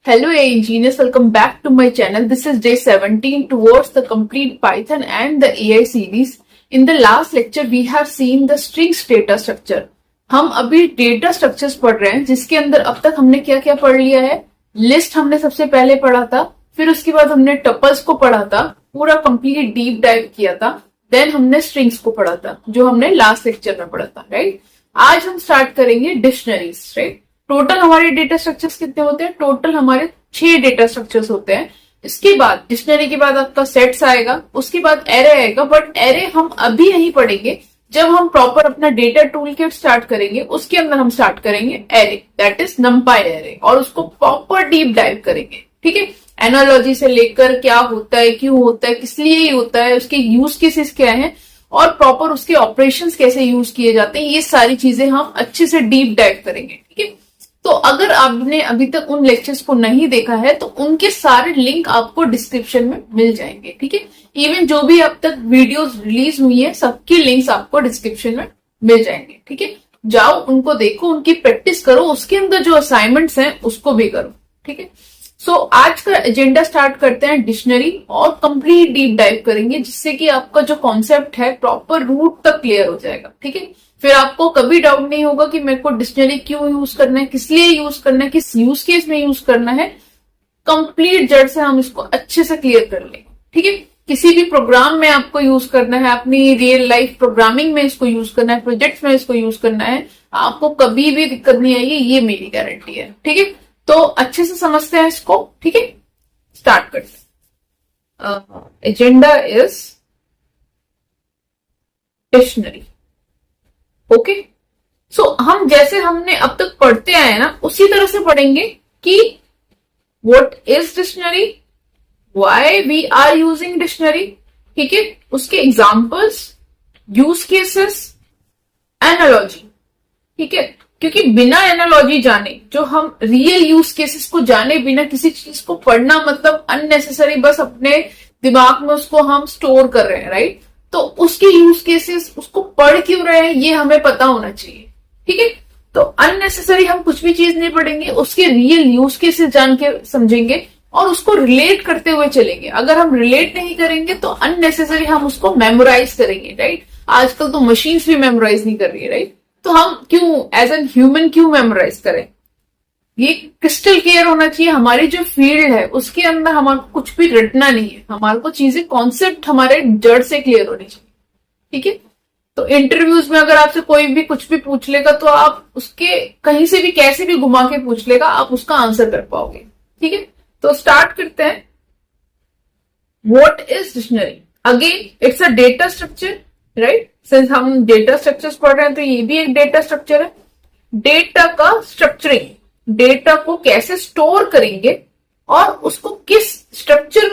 Hello AI engineers, welcome back to my channel. This is day 17 towards the complete Python and the AI series. In the last lecture, we have seen the strings data structure. हम अभी data structures पढ़ रहे हैं जिसके अंदर अब तक हमने क्या क्या पढ़ लिया है। लिस्ट हमने सबसे पहले पढ़ा था, फिर उसके बाद हमने टपल्स को पढ़ा था, पूरा कंप्लीट डीप डाइव किया था। देन हमने स्ट्रिंग्स को पढ़ा था जो हमने लास्ट लेक्चर में पढ़ा था, राइट। आज हम स्टार्ट करेंगे डिक्शनरीज, राइट। टोटल हमारे डेटा स्ट्रक्चर्स कितने होते हैं? टोटल हमारे 6 डेटा स्ट्रक्चर्स होते हैं। इसके बाद डिक्शनरी के बाद आपका सेट्स आएगा, उसके बाद एरे आएगा, बट एरे हम अभी नहीं पढ़ेंगे। जब हम प्रॉपर अपना डेटा टूल किट स्टार्ट करेंगे उसके अंदर हम स्टार्ट करेंगे एरे, दैट इज नंपाई एरे, और उसको प्रॉपर डीप डाइव करेंगे, ठीक है। एनालॉजी से लेकर क्या होता है, क्यों होता है, किस लिए होता है, उसके यूज केसेस क्या है और प्रॉपर उसके ऑपरेशंस कैसे यूज किए जाते हैं, ये सारी चीजें हम अच्छे से डीप डाइव करेंगे, ठीक है। तो अगर आपने अभी तक उन लेक्चर्स को नहीं देखा है तो उनके सारे लिंक आपको डिस्क्रिप्शन में मिल जाएंगे, ठीक है। इवन जो भी अब तक वीडियोस रिलीज हुई है सबकी लिंक्स आपको डिस्क्रिप्शन में मिल जाएंगे, ठीक है। जाओ उनको देखो, उनकी प्रैक्टिस करो, उसके अंदर जो असाइनमेंट्स हैं उसको भी करो, ठीक है। सो आज का एजेंडा स्टार्ट करते हैं डिक्शनरी और कंप्लीट डीप डाइव करेंगे जिससे कि आपका जो कॉन्सेप्ट है प्रॉपर रूट तक क्लियर हो जाएगा, ठीक है। फिर आपको कभी डाउट नहीं होगा कि मेरे को डिक्शनरी क्यों यूज करना है, किस लिए यूज करना है, किस यूज केस में यूज करना है। कंप्लीट जड़ से हम इसको अच्छे से क्लियर कर लेंगे, ठीक है। किसी भी प्रोग्राम में आपको यूज करना है, अपनी रियल लाइफ प्रोग्रामिंग में इसको यूज करना है, प्रोजेक्ट्स में इसको यूज करना है, आपको कभी भी दिक्कत नहीं आएगी, ये मेरी गारंटी है, ठीक है। तो अच्छे से समझते हैं इसको, ठीक है। स्टार्ट करते हैं। Agenda is dictionary, okay. So हम जैसे हमने अब तक पढ़ते आए हैं ना उसी तरह से पढ़ेंगे कि what is dictionary, why we are using dictionary, ठीक है। उसके एग्जांपल्स, यूज केसेस, एनालॉजी, ठीक है। क्योंकि बिना एनालॉजी जाने, जो हम रियल यूज केसेस को जाने बिना किसी चीज को पढ़ना मतलब अननेसेसरी बस अपने दिमाग में उसको हम स्टोर कर रहे हैं, राइट। तो उसके यूज केसेस उसको पढ़ क्यों रहे हैं ये हमें पता होना चाहिए, ठीक है। तो अननेसेसरी हम कुछ भी चीज नहीं पढ़ेंगे, उसके रियल यूज केसेस जान के समझेंगे और उसको रिलेट करते हुए चलेंगे। अगर हम रिलेट नहीं करेंगे तो अननेसेसरी हम उसको मेमोराइज करेंगे, राइट। आजकल तो मशीन्स भी मेमोराइज नहीं कर रही है, राइट। तो हम क्यों एज एन ह्यूमन क्यों मेमोराइज करें? ये क्रिस्टल क्लियर होना चाहिए। हमारी जो फील्ड है उसके अंदर हमारे को कुछ भी रटना नहीं है, हमारे को चीजें कॉन्सेप्ट हमारे जड़ से क्लियर होनी चाहिए, ठीक है। तो इंटरव्यूज में अगर आपसे कोई भी कुछ भी पूछ लेगा तो आप उसके कहीं से भी कैसे भी घुमा के पूछ लेगा, आप उसका आंसर कर पाओगे, ठीक है। तो स्टार्ट करते हैं। What is dictionary? Again it's a data structure, right. Since हम डेटा स्ट्रक्चर्स पढ़ रहे हैं तो ये भी एक डेटा स्ट्रक्चर है। डेटा का स्ट्रक्चरिंग, डेटा को कैसे स्टोर करेंगे और उसको किस स्ट्रक्चर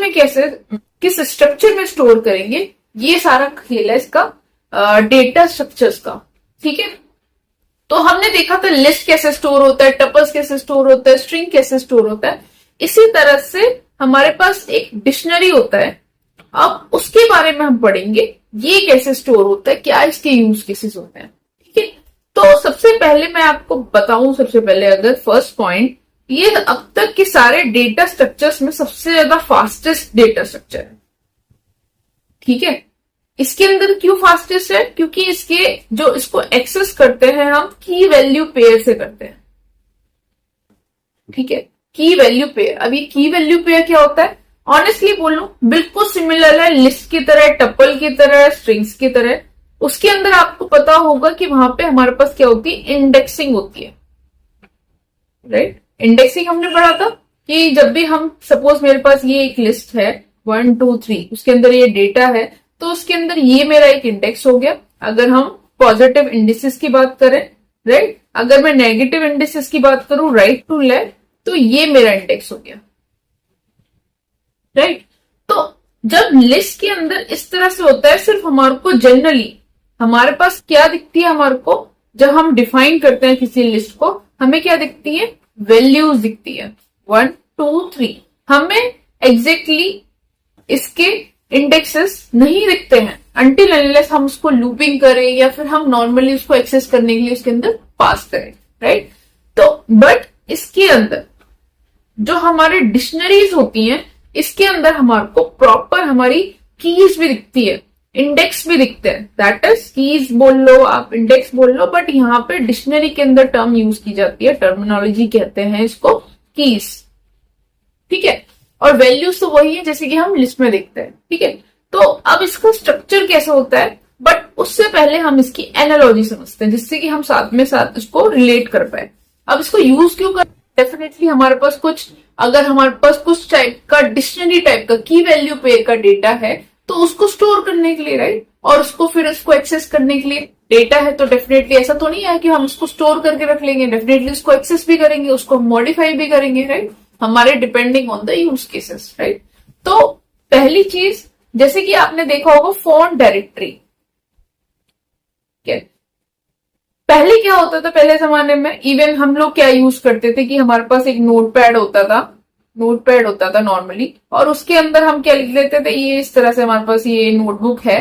में स्टोर करेंगे, ये सारा खेल है इसका डेटा स्ट्रक्चर्स का, ठीक है। तो हमने देखा था लिस्ट कैसे स्टोर होता है, टपल्स कैसे स्टोर होता है, स्ट्रिंग कैसे स्टोर होता है। इसी तरह से हमारे पास एक डिक्शनरी होता है। अब उसके बारे में हम पढ़ेंगे, ये कैसे स्टोर होता है, क्या इसके यूज केसेस होते हैं, ठीक है। तो सबसे पहले मैं आपको बताऊं, सबसे पहले अगर फर्स्ट पॉइंट, ये अब तक के सारे डेटा स्ट्रक्चर्स में सबसे ज्यादा फास्टेस्ट डेटा स्ट्रक्चर है, ठीक है। इसके अंदर क्यों फास्टेस्ट है? क्योंकि इसके जो इसको एक्सेस करते हैं हम की वैल्यू पेयर से करते हैं, ठीक है। की वैल्यू पेयर। अब ये की वैल्यू पेयर क्या होता है? ऑनेस्टली बोलूं बिल्कुल सिमिलर है लिस्ट की तरह, टपल की तरह, स्ट्रिंग्स की तरह। उसके अंदर आपको पता होगा कि वहां पे हमारे पास क्या होती है, इंडेक्सिंग होती है, राइट। इंडेक्सिंग हमने पढ़ा था कि जब भी हम सपोज मेरे पास ये एक लिस्ट है 1 2 3, उसके अंदर ये डेटा है तो उसके अंदर ये मेरा एक इंडेक्स हो गया। अगर हम पॉजिटिव इंडिसेस की बात करें, राइट, अगर मैं नेगेटिव इंडिसेस की बात करूं राइट टू लेफ्ट, तो ये मेरा इंडेक्स हो गया, राइट। तो जब लिस्ट के अंदर इस तरह से होता है, सिर्फ हमारे को जनरली हमारे पास क्या दिखती है, हमारे को जब हम डिफाइन करते हैं किसी लिस्ट को, हमें क्या दिखती है, वैल्यूज दिखती है 1 2 3। हमें एग्जैक्टली इसके इंडेक्सेस नहीं दिखते हैं अनटिल अनलेस हम उसको लूपिंग करें या फिर हम नॉर्मली उसको एक्सेस करने के लिए उसके अंदर पास करें, राइट। तो बट इसके अंदर जो हमारे डिक्शनरीज होती हैं इसके अंदर हमारे को प्रॉपर हमारी कीज भी दिखती है, इंडेक्स भी दिखते हैं। दैट इज कीज बोल लो, आप इंडेक्स बोल लो, बट यहाँ पे डिक्शनरी के अंदर टर्म यूज की जाती है, टर्मिनोलॉजी कहते हैं इसको कीज। ठीक है, और वैल्यूज तो वही है जैसे कि हम लिस्ट में देखते हैं। ठीक है, तो अब इसका स्ट्रक्चर कैसा होता है, बट उससे पहले हम इसकी एनालॉजी समझते हैं जिससे कि हम साथ में साथ इसको रिलेट कर पाए। अब इसको यूज क्यों कर, डेफिनेटली हमारे पास कुछ, अगर हमारे पास कुछ टाइप का डिक्शनरी टाइप का की वैल्यू पेयर का डेटा है तो उसको स्टोर करने के लिए, राइट, और उसको फिर उसको एक्सेस करने के लिए डेटा है तो डेफिनेटली ऐसा तो नहीं है कि हम उसको स्टोर करके रख लेंगे, डेफिनेटली उसको एक्सेस भी करेंगे, उसको मॉडिफाई भी करेंगे, राइट, हमारे depending on the use cases, right. तो पहली चीज जैसे कि आपने देखा होगा फॉन्ट डायरेक्टरी, पहले क्या होता था, पहले जमाने में इवन हम लोग क्या यूज करते थे कि हमारे पास एक नोटपैड होता था नॉर्मली, और उसके अंदर हम क्या लिख लेते थे, ये इस तरह से हमारे पास ये नोटबुक है,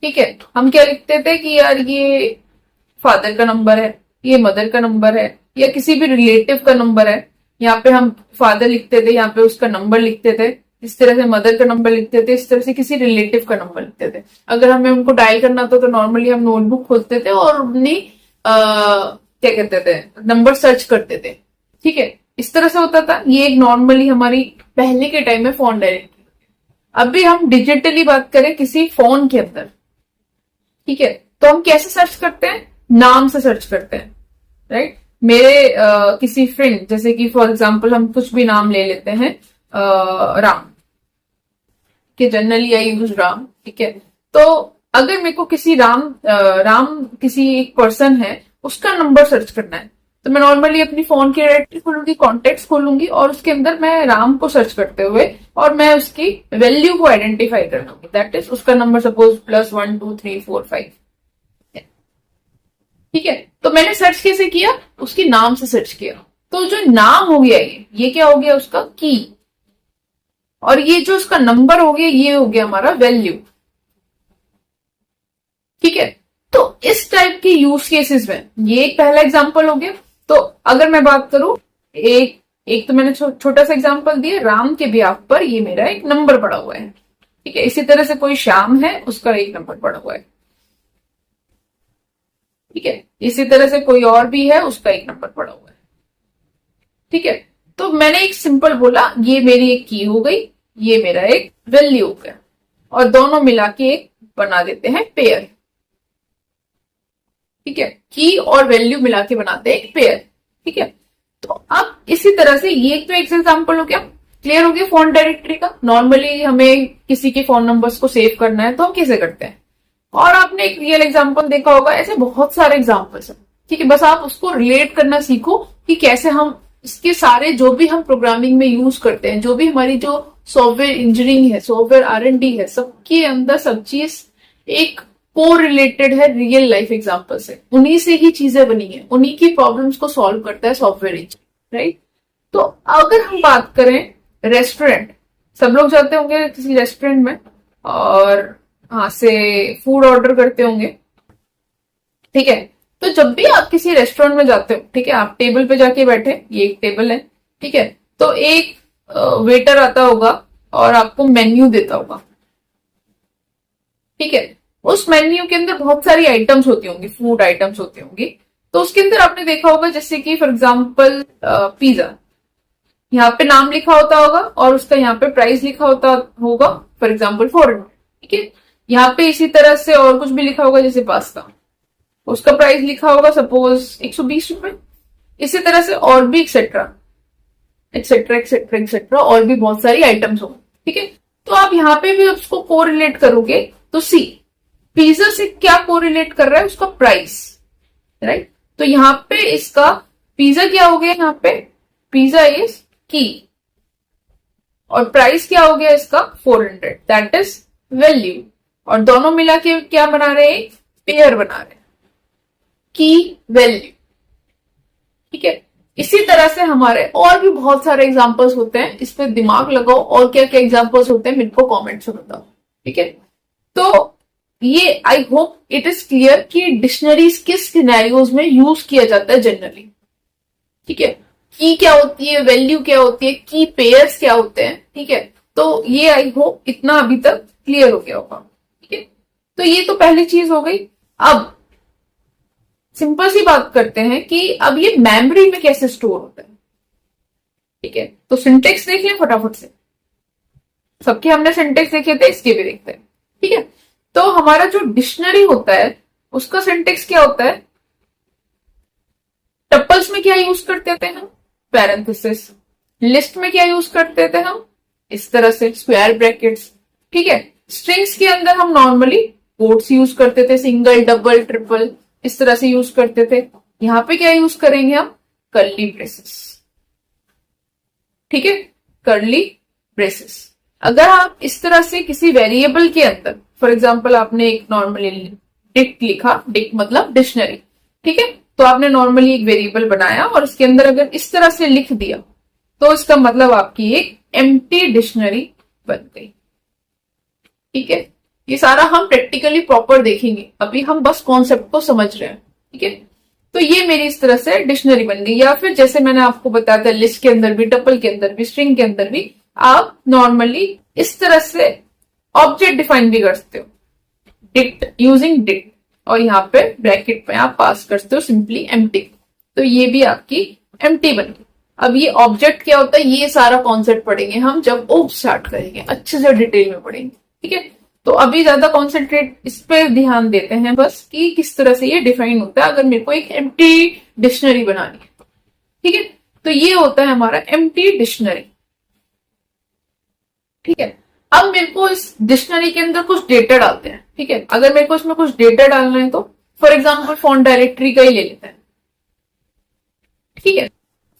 ठीक है, हम क्या लिखते थे कि यार ये फादर का नंबर है, ये मदर का नंबर है, या किसी भी रिलेटिव का नंबर है। यहाँ पे हम फादर लिखते थे, यहाँ पे उसका नंबर लिखते थे, इस तरह से मदर का नंबर लिखते थे, इस तरह से किसी रिलेटिव का नंबर लिखते थे। अगर हमें उनको डायल करना था तो नॉर्मली हम नोटबुक खोलते थे और अपनी क्या कहते थे, नंबर सर्च करते थे। ठीक है, इस तरह से होता था। ये एक नॉर्मली हमारी पहले के टाइम में फोन डायरेक्टरी। अभी हम डिजिटली बात करें किसी फोन के अंदर, ठीक है, तो हम कैसे सर्च करते हैं, नाम से सर्च करते हैं, राइट। मेरे किसी फ्रेंड, जैसे कि फॉर एग्जांपल हम कुछ भी नाम ले लेते हैं, राम, कि जनरली आई यूज राम, ठीक है। तो अगर मेरे को किसी राम किसी एक पर्सन है उसका नंबर सर्च करना है तो मैं नॉर्मली अपनी फोन की डायरेक्टरी खोलूंगी, कॉन्टेक्ट्स खोलूंगी, और उसके अंदर मैं राम को सर्च करते हुए और मैं उसकी वैल्यू को आइडेंटिफाई कर लूंगी। दैट इज उसका नंबर सपोज +1 2 3 4 5, ठीक है। तो मैंने सर्च कैसे किया, उसके नाम से सर्च किया। तो जो नाम हो गया ये क्या हो गया, उसका की, और ये जो उसका नंबर हो गया ये हो गया हमारा वैल्यू। ठीक है, तो इस टाइप के यूज केसेस में ये एक पहला एग्जांपल हो गया। तो अगर मैं बात करूं, एक तो मैंने छोटा सा एग्जांपल दिया, राम के ब्याह पर ये मेरा एक नंबर पड़ा हुआ है, ठीक है। इसी तरह से कोई श्याम है, उसका एक नंबर पड़ा हुआ है, ठीक है। इसी तरह से कोई और भी है, उसका एक नंबर पड़ा हुआ है, ठीक है। तो मैंने एक सिंपल बोला, ये मेरी एक की हो गई, ये मेरा एक वैल्यू हो गया, और दोनों मिला के एक बना देते हैं पेयर, ठीक है। की और वैल्यू मिला के बनाते हैं एक पेयर, ठीक है। तो अब इसी तरह से ये तो एक एग्जांपल हो गया, क्लियर हो गया फोन डायरेक्टरी का। नॉर्मली हमें किसी के फोन नंबर्स को सेव करना है तो हम कैसे करते हैं, और आपने एक रियल एग्जांपल देखा होगा, ऐसे बहुत सारे एग्जांपल्स हैं, ठीक है। बस आप उसको रिलेट करना सीखो कि कैसे हम इसके सारे जो भी हम प्रोग्रामिंग में यूज करते हैं, जो भी हमारी जो सॉफ्टवेयर इंजीनियरिंग है, सॉफ्टवेयर R&D है, सबके अंदर सब चीज एक को रिलेटेड है रियल लाइफ एग्जांपल से, उन्हीं से ही चीजें बनी है, उन्हीं की प्रॉब्लम्स को सॉल्व करता है सॉफ्टवेयर इंजीनियर, राइट। तो अगर हम बात करें रेस्टोरेंट, सब लोग जाते होंगे किसी रेस्टोरेंट में और वहां से फूड ऑर्डर करते होंगे, ठीक है। तो जब भी आप किसी रेस्टोरेंट में जाते हो, ठीक है, आप टेबल पे जाके बैठे, ये एक टेबल है, ठीक है, तो एक वेटर आता होगा और आपको मेन्यू देता होगा, ठीक है। उस मेन्यू के अंदर बहुत सारी आइटम्स होती होंगी, फूड आइटम्स होती होंगी। तो उसके अंदर आपने देखा होगा जैसे कि फॉर एग्जांपल पिज्जा, यहाँ पे नाम लिखा होता होगा और उसका यहाँ पे प्राइस लिखा होता होगा, फॉर एग्जांपल 400, ठीक है। यहाँ पे इसी तरह से और कुछ भी लिखा होगा, जैसे पास्ता, उसका प्राइस लिखा होगा सपोज 120 रुपए। इसी तरह से और भी एक्सेट्रा एक्सेट्रा एक्सेट्रा एक्सेट्रा, और भी बहुत सारी आइटम्स हो, ठीक है। तो आप यहाँ पे भी उसको कोरिलेट करोगे तो सी पिज्जा से क्या कोरिलेट कर रहा है, उसका प्राइस, राइट। तो यहाँ पे इसका पिज्जा क्या हो गया, यहाँ पे पिज्जा इज की, और प्राइस क्या हो गया इसका 400, दैट इज वैल्यू, और दोनों मिला के क्या बना रहे हैं, पेयर बना रहे हैं, की वैल्यू, ठीक है। इसी तरह से हमारे और भी बहुत सारे एग्जांपल्स होते हैं, इस पे दिमाग लगाओ, और क्या क्या एग्जांपल्स होते हैं मेरे को कमेंट्स में बताओ, ठीक है। तो ये I hope it is clear कि डिक्शनरीज किस सिनेरियोज में यूज किया जाता है जनरली, ठीक है। की क्या होती है, वैल्यू क्या होती है, की पेयर्स क्या होते हैं, ठीक है। तो ये आई होप इतना अभी तक क्लियर हो गया होगा, ठीक है। तो ये तो पहली चीज हो गई। अब सिंपल सी बात करते हैं कि अब ये मेमोरी में कैसे स्टोर होता है, ठीक है। तो सिंटेक्स देख लें फटाफट से, सबके हमने सिंटेक्स देखे थे, इसके भी देखते हैं, ठीक है। तो हमारा जो डिक्शनरी होता है उसका सिंटेक्स क्या होता है, टपल्स में क्या यूज करते थे हम, पैरेंथेसिस। लिस्ट में क्या यूज करते थे हम, इस तरह से स्क्वायर ब्रैकेट्स, ठीक है। स्ट्रिंग्स के अंदर हम नॉर्मली कोट्स यूज करते थे, सिंगल डबल ट्रिपल इस तरह से यूज करते थे। यहां पे क्या यूज करेंगे हम, कर्ली ब्रेसेस, ठीक है, कर्ली ब्रेसेस। अगर आप इस तरह से किसी वेरिएबल के अंदर, फॉर एग्जाम्पल आपने एक नॉर्मली डिक्ट लिखा, डिक्ट मतलब डिक्शनरी, ठीक है। तो आपने नॉर्मली एक वेरिएबल बनाया और इसके अंदर अगर इस तरह से लिख दिया तो इसका मतलब आपकी एक एम्प्टी डिक्शनरी बन गई, ठीक है। ये सारा हम प्रैक्टिकली प्रॉपर देखेंगे, अभी हम बस कॉन्सेप्ट को समझ रहे हैं, ठीक है। तो ये मेरी इस तरह से डिक्शनरी बन गई। या फिर जैसे मैंने आपको बताया था, लिस्ट के अंदर भी, टपल के अंदर भी, स्ट्रिंग के अंदर भी आप नॉर्मली इस तरह से ऑब्जेक्ट डिफाइन भी कर सकते हो, डिक्ट यूजिंग डिक्ट, और यहाँ पे ब्रैकेट में आप पास करते हो सिंपली एम्प्टी। तो ये भी आपकी एम्प्टी बन गई। अब ये ऑब्जेक्ट क्या होता है, ये सारा कॉन्सेप्ट पढ़ेंगे हम जब ओप स्टार्ट करेंगे, अच्छे से डिटेल में पढ़ेंगे, ठीक है। तो अभी ज्यादा कॉन्सेंट्रेट इस पे ध्यान देते हैं बस कि किस तरह से ये डिफाइन होता है अगर मेरे को एक एम्प्टी डिक्शनरी बनानी है, ठीक है। तो ये होता है हमारा एम्प्टी डिक्शनरी, ठीक है। अब मेरे को इस डिक्शनरी के अंदर कुछ डेटा डालते हैं, ठीक है। अगर मेरे को इसमें कुछ डेटा डालना है तो फॉर एग्जाम्पल फॉन्ट डायरेक्टरी का ही ले लेते हैं, ठीक है।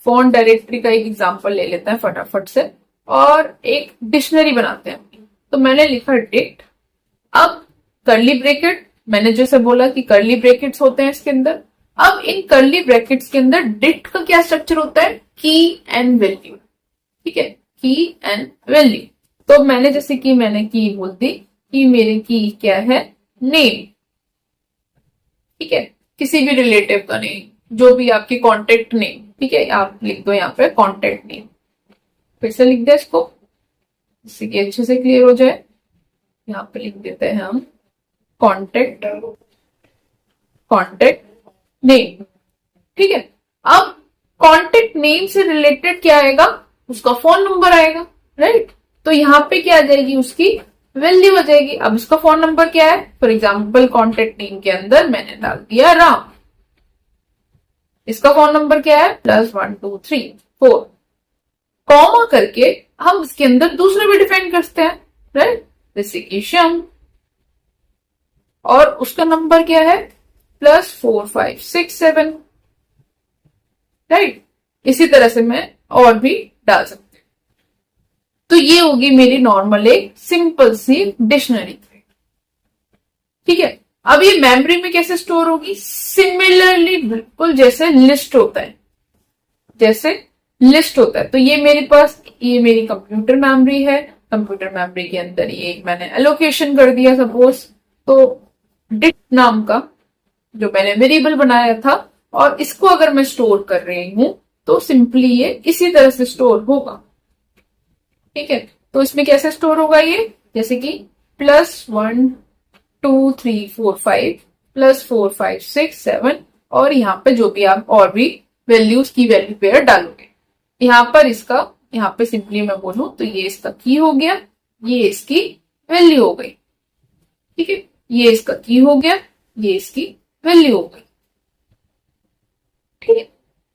फॉन्ट डायरेक्टरी का एक एग्जाम्पल ले लेते हैं फटाफट से और एक डिक्शनरी बनाते हैं। तो मैंने लिखा डिक्ट, अब कर्ली ब्रैकेट, मैंने जैसे बोला कि कर्ली ब्रैकेट्स होते हैं इसके अंदर। अब इन कर्ली ब्रैकेट्स के अंदर डिक्ट का क्या स्ट्रक्चर होता है, की एंड वैल्यू, ठीक है, की एंड वैल्यू। तो मैंने जैसे कि मैंने की बोल दी कि मेरे की क्या है, नेम, ठीक है, किसी भी रिलेटिव का नेम, जो भी आपकी कॉन्टेक्ट नेम, ठीक है, आप लिख दो यहाँ पे कॉन्टेक्ट नेम। फिर से लिख दे इसको जिससे कि अच्छे से क्लियर हो जाए। यहाँ पे लिख देते हैं हम कॉन्टेक्ट नेम, ठीक है। अब कॉन्टेक्ट नेम से रिलेटेड क्या आएगा, उसका फोन नंबर आएगा, राइट। तो यहाँ पे क्या आ जाएगी, उसकी वैल्यू आ जाएगी। अब इसका फोन नंबर क्या है, फॉर एग्जाम्पल कॉन्टेक्ट नेम के अंदर मैंने डाल दिया राम, इसका फोन नंबर क्या है, +123 4, कॉमा करके हम इसके अंदर दूसरे भी डिफाइन करते हैं, राइट, जैसे कि श्याम, और उसका नंबर क्या है, +4567, राइट। इसी तरह से मैं और भी डाल सकती हूँ। तो ये होगी मेरी नॉर्मल एक सिंपल सी डिक्शनरी, ठीक है। अब ये मेमोरी में कैसे स्टोर होगी, सिमिलरली बिल्कुल जैसे लिस्ट होता है, जैसे लिस्ट होता है। तो ये मेरे पास, ये मेरी कंप्यूटर मेमोरी है, कंप्यूटर मेमोरी के अंदर ये मैंने एलोकेशन कर दिया सपोज। तो डिक्ट नाम का जो मैंने वेरिएबल बनाया था और इसको अगर मैं स्टोर कर रही हूं तो सिंपली ये इसी तरह से स्टोर होगा, ठीक है। तो इसमें कैसे स्टोर होगा ये, जैसे कि +1 2 3 4 5 +4 5 6 7, और यहाँ पे जो भी आप और भी वैल्यूज की वैल्यू पेयर डालोगे, यहाँ पर इसका, यहाँ पे सिंपली मैं बोलूं तो ये इसका की हो गया, ये इसकी वैल्यू हो गई, ठीक है। ये इसका की हो गया, ये इसकी वैल्यू हो गई, ठीक है।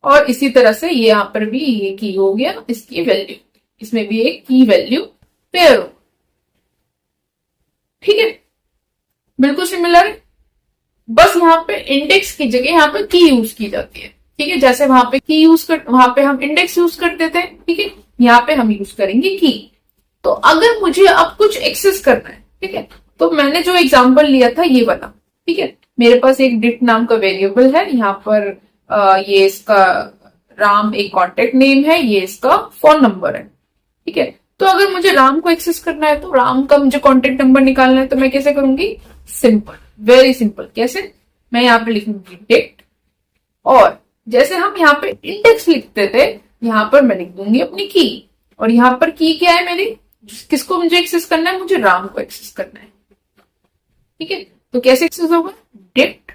और इसी तरह से ये यहाँ पर भी ये की हो गया, इसकी वैल्यू, इसमें भी एक की वैल्यू पेयर हो, ठीक है। बिल्कुल सिमिलर है, बस यहाँ पे इंडेक्स की जगह यहाँ पे की यूज की जाती है, ठीक है। जैसे वहां पे की यूज कर, वहां पे हम इंडेक्स यूज करते थे, ठीक है, यहाँ पे हम यूज करेंगे की। तो अगर मुझे अब कुछ एक्सेस करना है, ठीक है, तो मैंने जो एग्जांपल लिया था ये वाला, ठीक है, मेरे पास एक डिक्ट नाम का वेरिएबल है, यहाँ पर ये इसका राम एक कॉन्टेक्ट नेम है, ये इसका फोन नंबर है, ठीक है। तो अगर मुझे राम को एक्सेस करना है, तो राम का मुझे कॉन्टेक्ट नंबर निकालना है, तो मैं कैसे करूंगी, सिंपल, वेरी सिंपल। कैसे, मैं यहाँ पे लिखूंगी डिक्ट, और जैसे हम यहाँ पे इंडेक्स लिखते थे यहाँ पर मैं लिख दूंगी अपनी की, और यहाँ पर की क्या है मेरी, किसको मुझे एक्सेस करना है, मुझे राम को एक्सेस करना है। ठीक है, तो कैसे एक्सेस होगा, डिक्ट।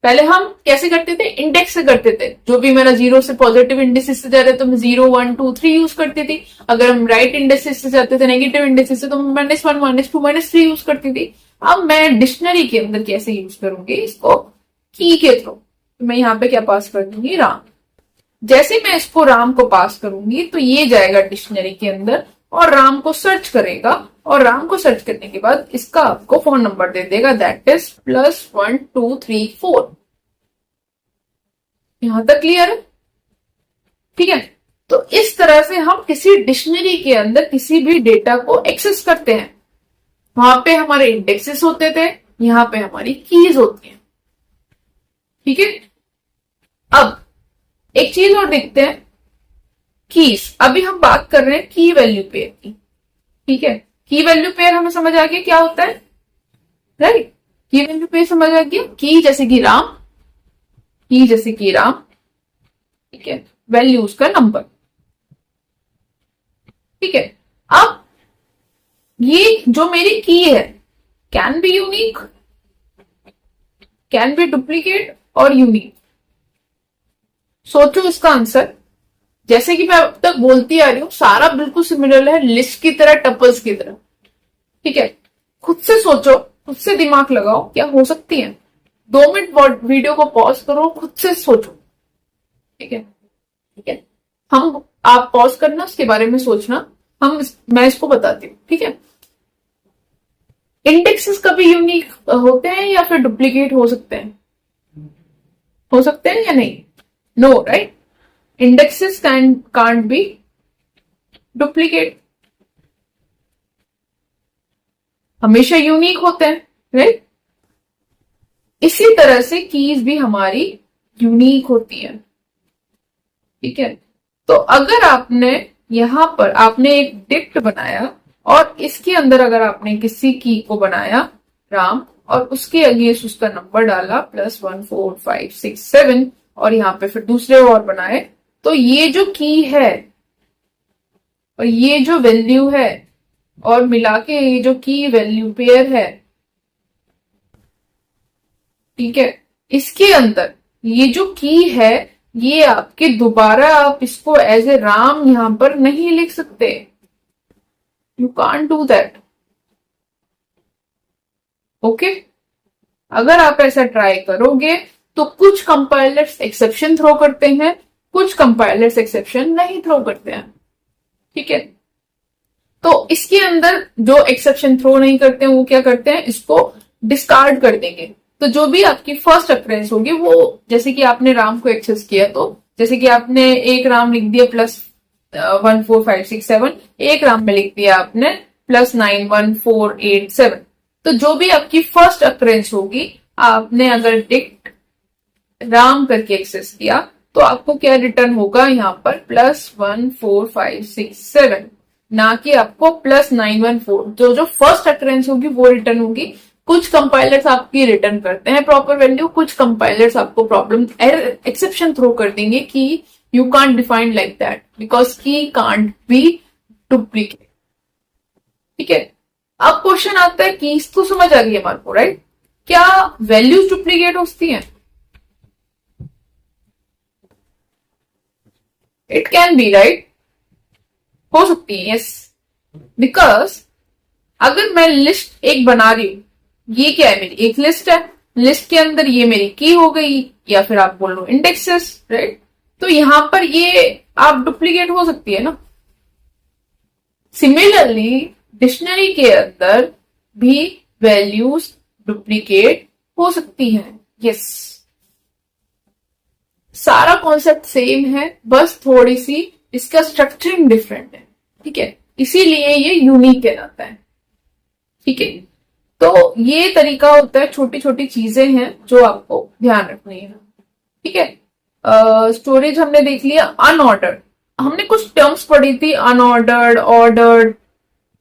पहले हम कैसे करते थे, इंडेक्स से करते थे, जो भी मेरा जीरो से पॉजिटिव इंडेक्सेस से जा रहे तो मैं 0 1 2 3 यूज करती थी। अगर हम राइट इंडेक्सेस से जाते थे, नेगेटिव इंडेक्सेस से, तो मैं -1 -2 -3 यूज करती थी। अब मैं डिक्शनरी के अंदर कैसे यूज करूंगी इसको, की के थ्रू। तो मैं यहाँ पे क्या पास कर दूंगी, राम। जैसे मैं इसको राम को पास करूंगी तो ये जाएगा डिक्शनरी के अंदर और राम को सर्च करेगा, और राम को सर्च करने के बाद इसका आपको फोन नंबर दे देगा, दैट इज +1 2 3 4। यहां तक क्लियर है? ठीक है, तो इस तरह से हम किसी डिक्शनरी के अंदर किसी भी डेटा को एक्सेस करते हैं। वहां पे हमारे इंडेक्सेस होते थे, यहां पे हमारी कीज होती हैं। ठीक है, अब एक चीज और देखते हैं, कीज। अभी हम बात कर रहे हैं की वैल्यू पेयर की। ठीक है, की वैल्यू पेयर हमें समझ आ गया क्या होता है, राइट। की वैल्यू पेयर समझ आ गया, की जैसे कि राम, की जैसे कि राम। ठीक है, वैल्यूज का नंबर। ठीक है, अब ये जो मेरी की है, can be unique, can be duplicate और यूनिक। सोचो इसका आंसर। जैसे कि मैं अब तक बोलती आ रही हूं, सारा बिल्कुल सिमिलर है लिस्ट की तरह, टपल्स की तरह। ठीक है, खुद से सोचो, खुद से दिमाग लगाओ, क्या हो सकती है। 2 मिनट वीडियो को पॉज करो, खुद से सोचो। ठीक है, ठीक है, हम आप पॉज करना, उसके बारे में सोचना, मैं इसको बताती हूँ। ठीक है, इंडेक्सेस कभी यूनिक होते हैं या फिर डुप्लीकेट हो सकते हैं, हो सकते हैं या नहीं, no, right. Indexes can't be duplicate, हमेशा यूनिक होते हैं, राइट। इसी तरह से कीज भी हमारी यूनिक होती है। ठीक है, तो अगर आपने यहां पर आपने एक डिक्ट बनाया और इसके अंदर अगर आपने किसी की को बनाया राम और उसके अगेंस्ट उसका नंबर डाला +1 4 5 6 7 और यहां पे फिर दूसरे और बनाए, तो ये जो की है और ये जो वैल्यू है और मिला के ये जो की वैल्यू पेयर है, ठीक है, इसके अंदर ये जो की है, ये आपके दोबारा आप इसको एज ए राम यहां पर नहीं लिख सकते। You can't do that. Okay, अगर आप ऐसा ट्राई करोगे तो कुछ कंपाइलर्स एक्सेप्शन थ्रो करते हैं, कुछ कंपाइलर्स एक्सेप्शन नहीं थ्रो करते हैं। ठीक है, तो इसके अंदर जो एक्सेप्शन थ्रो नहीं करते हैं वो क्या करते हैं, इसको डिस्कार्ड कर देंगे। तो जो भी आपकी फर्स्ट अक्रेंस होगी वो, जैसे कि आपने राम को एक्सेस किया, तो जैसे कि आपने एक राम लिख दिया +1 4 5 6 7, एक राम में लिख दिया आपने +9 1 4 8 7। तो जो भी आपकी फर्स्ट अक्रेंस होगी, आपने अगर डिक्ट राम करके एक्सेस किया तो आपको क्या रिटर्न होगा, यहाँ पर +1 4 5 6 7, ना कि आपको +9 1 4। जो फर्स्ट अक्रेंस होगी वो रिटर्न होगी। कुछ कंपाइलर्स आपकी रिटर्न करते हैं प्रॉपर वैल्यू, कुछ कंपाइलर्स आपको प्रॉब्लम एक्सेप्शन थ्रो कर देंगे कि you can't define like that because की कांट बी डुप्लीकेट। ठीक है, अब क्वेश्चन आता है कि तो समझ आ गई हमारे को, राइट। क्या वैल्यूज डुप्लीकेट होती हैं? इट कैन बी, राइट, हो सकती है, यस। बिकॉज अगर मैं लिस्ट एक बना रही हूं, ये क्या है, मेरी एक लिस्ट है, लिस्ट के अंदर ये मेरी की हो गई, या फिर आप बोल लो इंडेक्सेस, राइट। तो यहां पर ये आप डुप्लीकेट हो सकती है ना। सिमिलरली डिक्शनरी के अंदर भी वैल्यूज डुप्लीकेट हो सकती हैं, यस। सारा कॉन्सेप्ट सेम है, बस थोड़ी सी इसका स्ट्रक्चरिंग डिफरेंट है। ठीक है, इसीलिए ये यूनिक कहलाता है। ठीक है, तो ये तरीका होता है, छोटी छोटी चीजें हैं जो आपको ध्यान रखनी है। ठीक है, स्टोरेज हमने देख लिया। अनऑर्डर्ड, हमने कुछ टर्म्स पढ़ी थी, अनऑर्डर्ड, ऑर्डर्ड।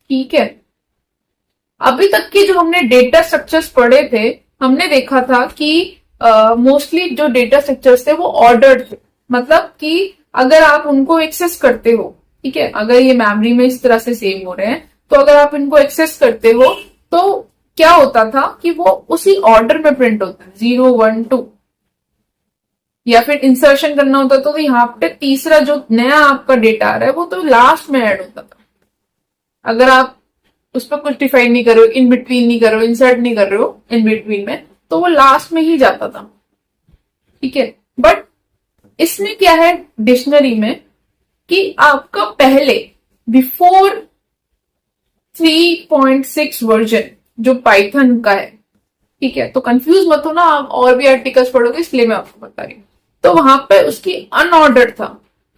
ठीक है, अभी तक की जो हमने डेटा स्ट्रक्चर्स पढ़े थे, हमने देखा था कि मोस्टली जो डेटा स्ट्रक्चर्स थे वो ऑर्डर्ड थे, मतलब कि अगर आप उनको एक्सेस करते हो, ठीक है, अगर ये मेमोरी में इस तरह से सेव हो रहे हैं, तो अगर आप इनको एक्सेस करते हो तो क्या होता था कि वो उसी ऑर्डर में प्रिंट होता है, 0 1 2, या फिर इंसर्शन करना होता तो यहाँ पे तीसरा जो नया आपका डेटा आ रहा है वो तो लास्ट में ऐड होता था। अगर आप उस पर कुछ डिफाइन नहीं कर रहे हो, इन बिटवीन नहीं कर रहे हो, इंसर्ट नहीं कर रहे हो इन बिटवीन में, तो वो लास्ट में ही जाता था, ठीक है। बट इसमें क्या है डिक्शनरी में कि आपका पहले बिफोर 3.6 वर्जन जो पाइथन का है, ठीक है, तो कंफ्यूज मत हो ना, आप और भी आर्टिकल्स पढ़ोगे इसलिए मैं आपको बता रही हूँ। तो वहां पे उसकी अनऑर्डर्ड था।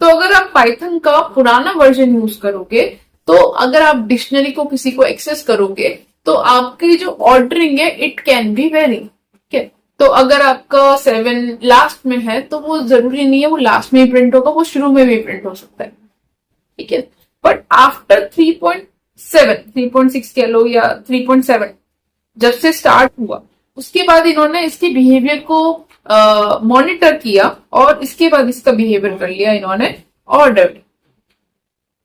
तो अगर आप पाइथन का पुराना वर्जन यूज करोगे, तो अगर आप डिक्शनरी को किसी को एक्सेस करोगे, तो आपकी जो ऑर्डरिंग है इट कैन बी वेरी, ठीक है। तो अगर आपका 7 लास्ट में है तो वो जरूरी नहीं है वो लास्ट में ही प्रिंट होगा, वो शुरू में भी प्रिंट हो सकता है, ठीक है। बट आफ्टर 3.7 3.6 कह लो या 3.7 जब से स्टार्ट हुआ, उसके बाद इन्होंने इसके बिहेवियर को मॉनिटर किया और इसके बाद इसका बिहेवियर कर लिया इन्होंने ऑर्डर्ड।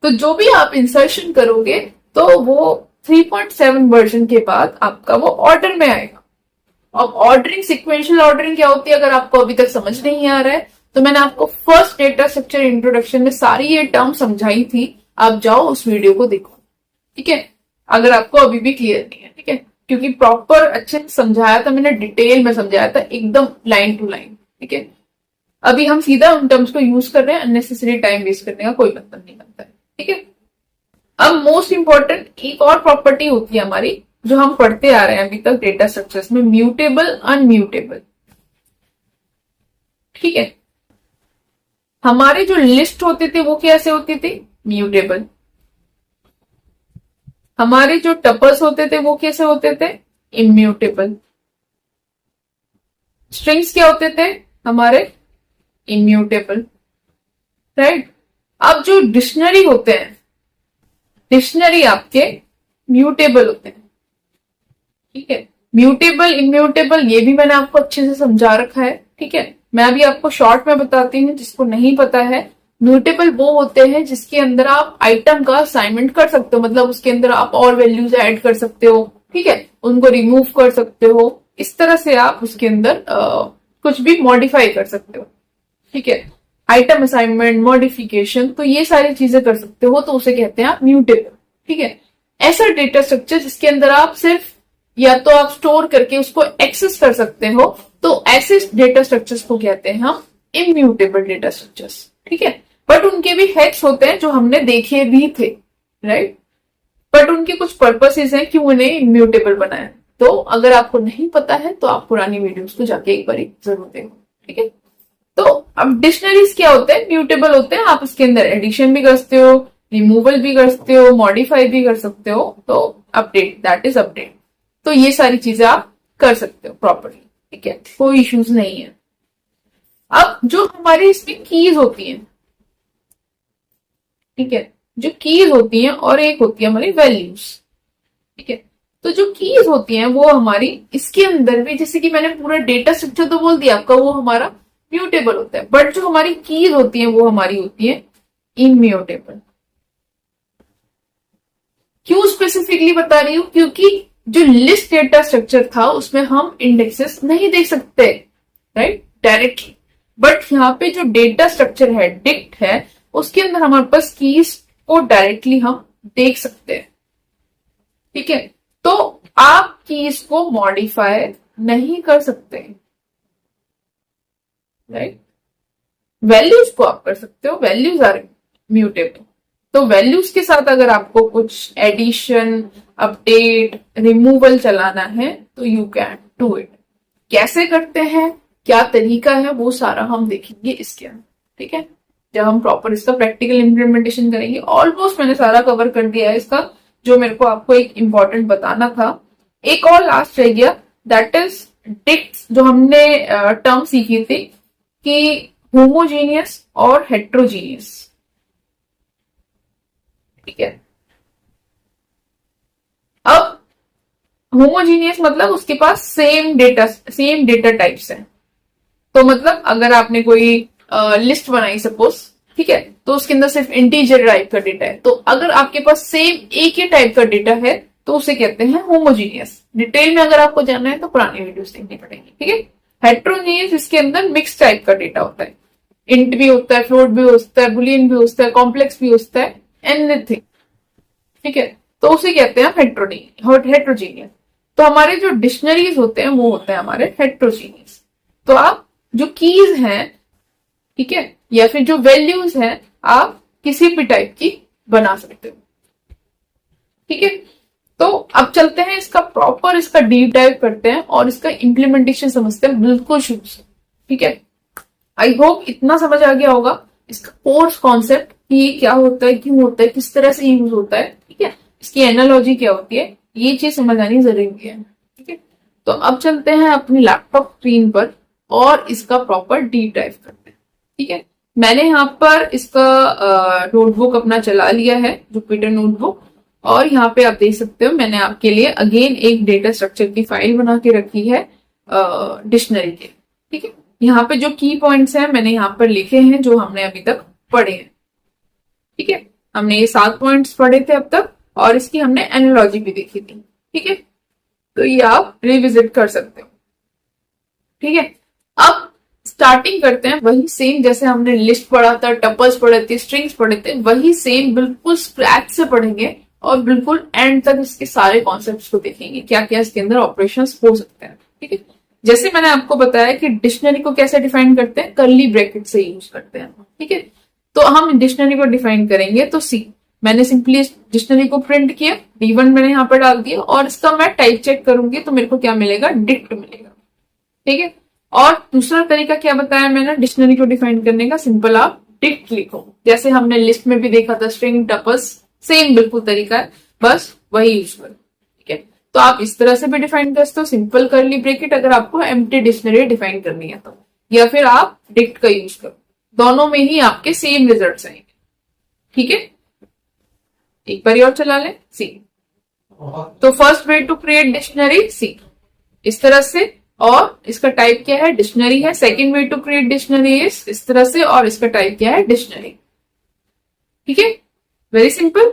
तो जो भी आप इंसर्शन करोगे तो वो 3.7 वर्जन के बाद आपका वो ऑर्डर में आएगा। अब ऑर्डरिंग, सिक्वेंशियल ऑर्डरिंग क्या होती है, अगर आपको अभी तक समझ नहीं आ रहा है तो मैंने आपको फर्स्ट डेटा स्ट्रक्चर इंट्रोडक्शन में सारी ये टर्म समझाई थी, आप जाओ उस वीडियो को देखो, ठीक है, अगर आपको अभी भी क्लियर नहीं है, ठीक है, क्योंकि प्रॉपर अच्छे से समझाया था मैंने, डिटेल में समझाया था, एकदम लाइन टू लाइन, ठीक है। अभी हम सीधा उन टर्म्स को यूज कर रहे हैं, अननेसेसरी टाइम वेस्ट करने का कोई मतलब नहीं बनता है, ठीक है। अब मोस्ट इंपॉर्टेंट एक और प्रॉपर्टी होती है हमारी जो हम पढ़ते आ रहे हैं अभी तक डेटा स्ट्रक्चर्स में, म्यूटेबल अनम्यूटेबल, ठीक है। हमारे जो लिस्ट होते थे वो कैसे होते थे, म्यूटेबल। हमारे जो टपल्स होते थे वो कैसे होते थे, इम्यूटेबल। स्ट्रिंग्स क्या होते थे हमारे, इम्यूटेबल, राइट। अब जो डिक्शनरी होते हैं, डिक्शनरी आपके म्यूटेबल होते हैं, ठीक है। म्यूटेबल इम्यूटेबल ये भी मैंने आपको अच्छे से समझा रखा है, ठीक है। मैं अभी आपको शॉर्ट में बताती हूँ जिसको नहीं पता है। म्यूटेबल वो होते हैं जिसके अंदर आप आइटम का असाइनमेंट कर सकते हो, मतलब उसके अंदर आप और वैल्यूज ऐड कर सकते हो, ठीक है, उनको रिमूव कर सकते हो, इस तरह से आप उसके अंदर कुछ भी मॉडिफाई कर सकते हो, ठीक है। आइटम असाइनमेंट, मॉडिफिकेशन, तो ये सारी चीजें कर सकते हो, तो उसे कहते हैं आप म्यूटेबल, ठीक है। ऐसा डेटा स्ट्रक्चर जिसके अंदर आप सिर्फ या तो आप स्टोर करके उसको एक्सेस कर सकते हो, तो ऐसे डेटा स्ट्रक्चर्स को कहते हैं हम इम्यूटेबल डेटा स्ट्रक्चर्स, ठीक है। बट उनके भी हेड्स होते हैं जो हमने देखे भी थे, राइट। बट उनके कुछ पर्पसेस हैं कि उन्हें इम्यूटेबल बनाया। तो अगर आपको नहीं पता है तो आप पुरानी वीडियोस को जाके एक बार जरूर देखो, ठीक है। तो अब डिक्शनरीज क्या होते हैं, म्यूटेबल होते हैं, आप इसके अंदर एडिशन भी कर सकते हो, रिमूवल भी कर सकते हो, मॉडिफाई भी कर सकते हो, तो अपडेट, दैट इज अपडेट। तो ये सारी चीजें आप कर सकते हो प्रॉपरली, ठीक है, कोई इश्यूज नहीं है। अब जो हमारी इसमें कीज होती हैं, ठीक है, जो कीज होती हैं और एक होती है हमारी वैल्यूज, ठीक है। तो जो कीज होती हैं वो हमारी इसके अंदर भी, जैसे कि मैंने पूरा डेटा स्ट्रक्चर तो बोल दिया आपका, वो हमारा म्यूटेबल होता है, बट जो हमारी कीज होती हैं वो हमारी होती है इम्यूटेबल। क्यों स्पेसिफिकली बता रही हूं, क्योंकि जो लिस्ट डेटा स्ट्रक्चर था उसमें हम इंडेक्सेस नहीं देख सकते, राइट, डायरेक्टली। बट यहाँ पे जो डेटा स्ट्रक्चर है, डिक्ट है, उसके अंदर हमारे पास कीज को डायरेक्टली हम देख सकते हैं, ठीक है। तो आप कीज को मॉडिफाई नहीं कर सकते, राइट। वैल्यूज को आप कर सकते हो, वैल्यूज आर म्यूटेबल। तो वैल्यूज के साथ अगर आपको कुछ एडिशन, अपडेट, रिमूवल चलाना है तो यू कैन डू इट। कैसे करते हैं, क्या तरीका है, वो सारा हम देखेंगे इसके अंदर, ठीक है, जब हम प्रॉपर इसका प्रैक्टिकल इंप्लीमेंटेशन करेंगे। ऑलमोस्ट मैंने सारा कवर कर दिया है इसका, जो मेरे को आपको एक इंपॉर्टेंट बताना था। एक और लास्ट रह गया, दैट इज डिक्ट्स, जो हमने टर्म सीखी थी कि होमोजीनियस और हेट्रोजीनियस, ठीक है। अब होमोजीनियस मतलब उसके पास सेम डेटा टाइप्स है। तो मतलब अगर आपने कोई लिस्ट बनाई सपोज ठीक है, तो उसके अंदर सिर्फ इंटीजर टाइप का डेटा है। तो अगर आपके पास सेम एक ही टाइप का डेटा है तो उसे कहते हैं होमोजीनियस। डिटेल में अगर आपको जानना है तो पुरानी वीडियोस देखनी पड़ेगी। ठीक है, हेट्रोजीनियस इसके अंदर मिक्स टाइप का डेटा होता है, इंट भी होता है, फ्लोट भी होता है, बुलियन भी होता है, कॉम्प्लेक्स भी होता है, एनीथिंग। ठीक है, तो उसे कहते हैं हेट्रोजीनियस। तो हमारे जो डिक्शनरीज होते हैं वो होते हैं हमारे हेट्रोजीनियस। तो आप जो कीज हैं, ठीक है, या फिर जो वैल्यूज हैं, आप किसी भी टाइप की बना सकते हो। ठीक है, तो अब चलते हैं इसका प्रॉपर इसका डीप डाइव करते हैं और इसका इम्प्लीमेंटेशन समझते हैं बिल्कुल शुरू से। ठीक है, आई होप इतना समझ आ गया होगा इसका कोर्स कॉन्सेप्ट कि क्या होता है, क्यों होता है, किस तरह से यूज होता है। ठीक है, इसकी एनालॉजी क्या होती है, ये चीज समझ आनी जरूरी है। ठीक है, तो अब चलते हैं अपनी लैपटॉप स्क्रीन पर और इसका प्रॉपर डीप डाइव करते हैं। ठीक है, मैंने यहाँ पर इसका नोटबुक अपना चला लिया है, जुपिटर नोटबुक, और यहाँ पे आप देख सकते हो मैंने आपके लिए अगेन एक डेटा स्ट्रक्चर की फाइल बना के रखी है डिक्शनरी के। ठीक है, यहाँ पे जो की पॉइंट्स हैं मैंने यहाँ पर लिखे हैं जो हमने अभी तक पढ़े हैं। ठीक है, हमने ये 7 पॉइंट्स पढ़े थे अब तक और इसकी हमने एनालॉजी भी देखी थी। ठीक है, तो ये आप रिविजिट कर सकते हो। ठीक है, अब स्टार्टिंग करते हैं वही सेम जैसे हमने लिस्ट पढ़ा था, टपल्स पढ़े थे, स्ट्रिंग्स पढ़े थे, वही सेम बिल्कुल स्क्रैच से पढ़ेंगे और बिल्कुल एंड तक इसके सारे कॉन्सेप्ट्स को देखेंगे, क्या क्या इसके अंदर ऑपरेशंस हो सकते हैं। ठीक है, जैसे मैंने आपको बताया कि डिक्शनरी को कैसे डिफाइन करते हैं, कर्ली ब्रैकेट से यूज करते हैं। ठीक है, तो हम डिक्शनरी को डिफाइन करेंगे तो सी, मैंने सिंपली डिक्शनरी को प्रिंट किया, D1 मैंने यहाँ पर डाल दिया और इसका मैं टाइप चेक करूंगी तो मेरे को क्या मिलेगा, डिक्ट मिलेगा। ठीक है, और दूसरा तरीका क्या बताया मैंने डिक्शनरी को डिफाइन करने का, सिंपल आप डिक्ट लिखो, जैसे हमने लिस्ट में भी देखा था स्ट्रिंग, टपल्स, सेम बिल्कुल तरीका है, बस वही यूज करो। ठीक है, तो आप इस तरह से भी डिफाइन कर सकते हो, सिंपल कर्ली ब्रैकेट अगर आपको एम्प्टी डिक्शनरी डिफाइन करनी है तो, या फिर आप डिक्ट का यूज करो, दोनों में ही आपके सेम रिजल्ट्स आएंगे। ठीक है, एक बार और चला ले सी। तो first way to create dictionary see, इस तरह से, और इसका टाइप क्या है, डिक्शनरी है। Second way to create dictionary इस तरह से, और इसका टाइप क्या है, डिक्शनरी। ठीक है, वेरी सिंपल।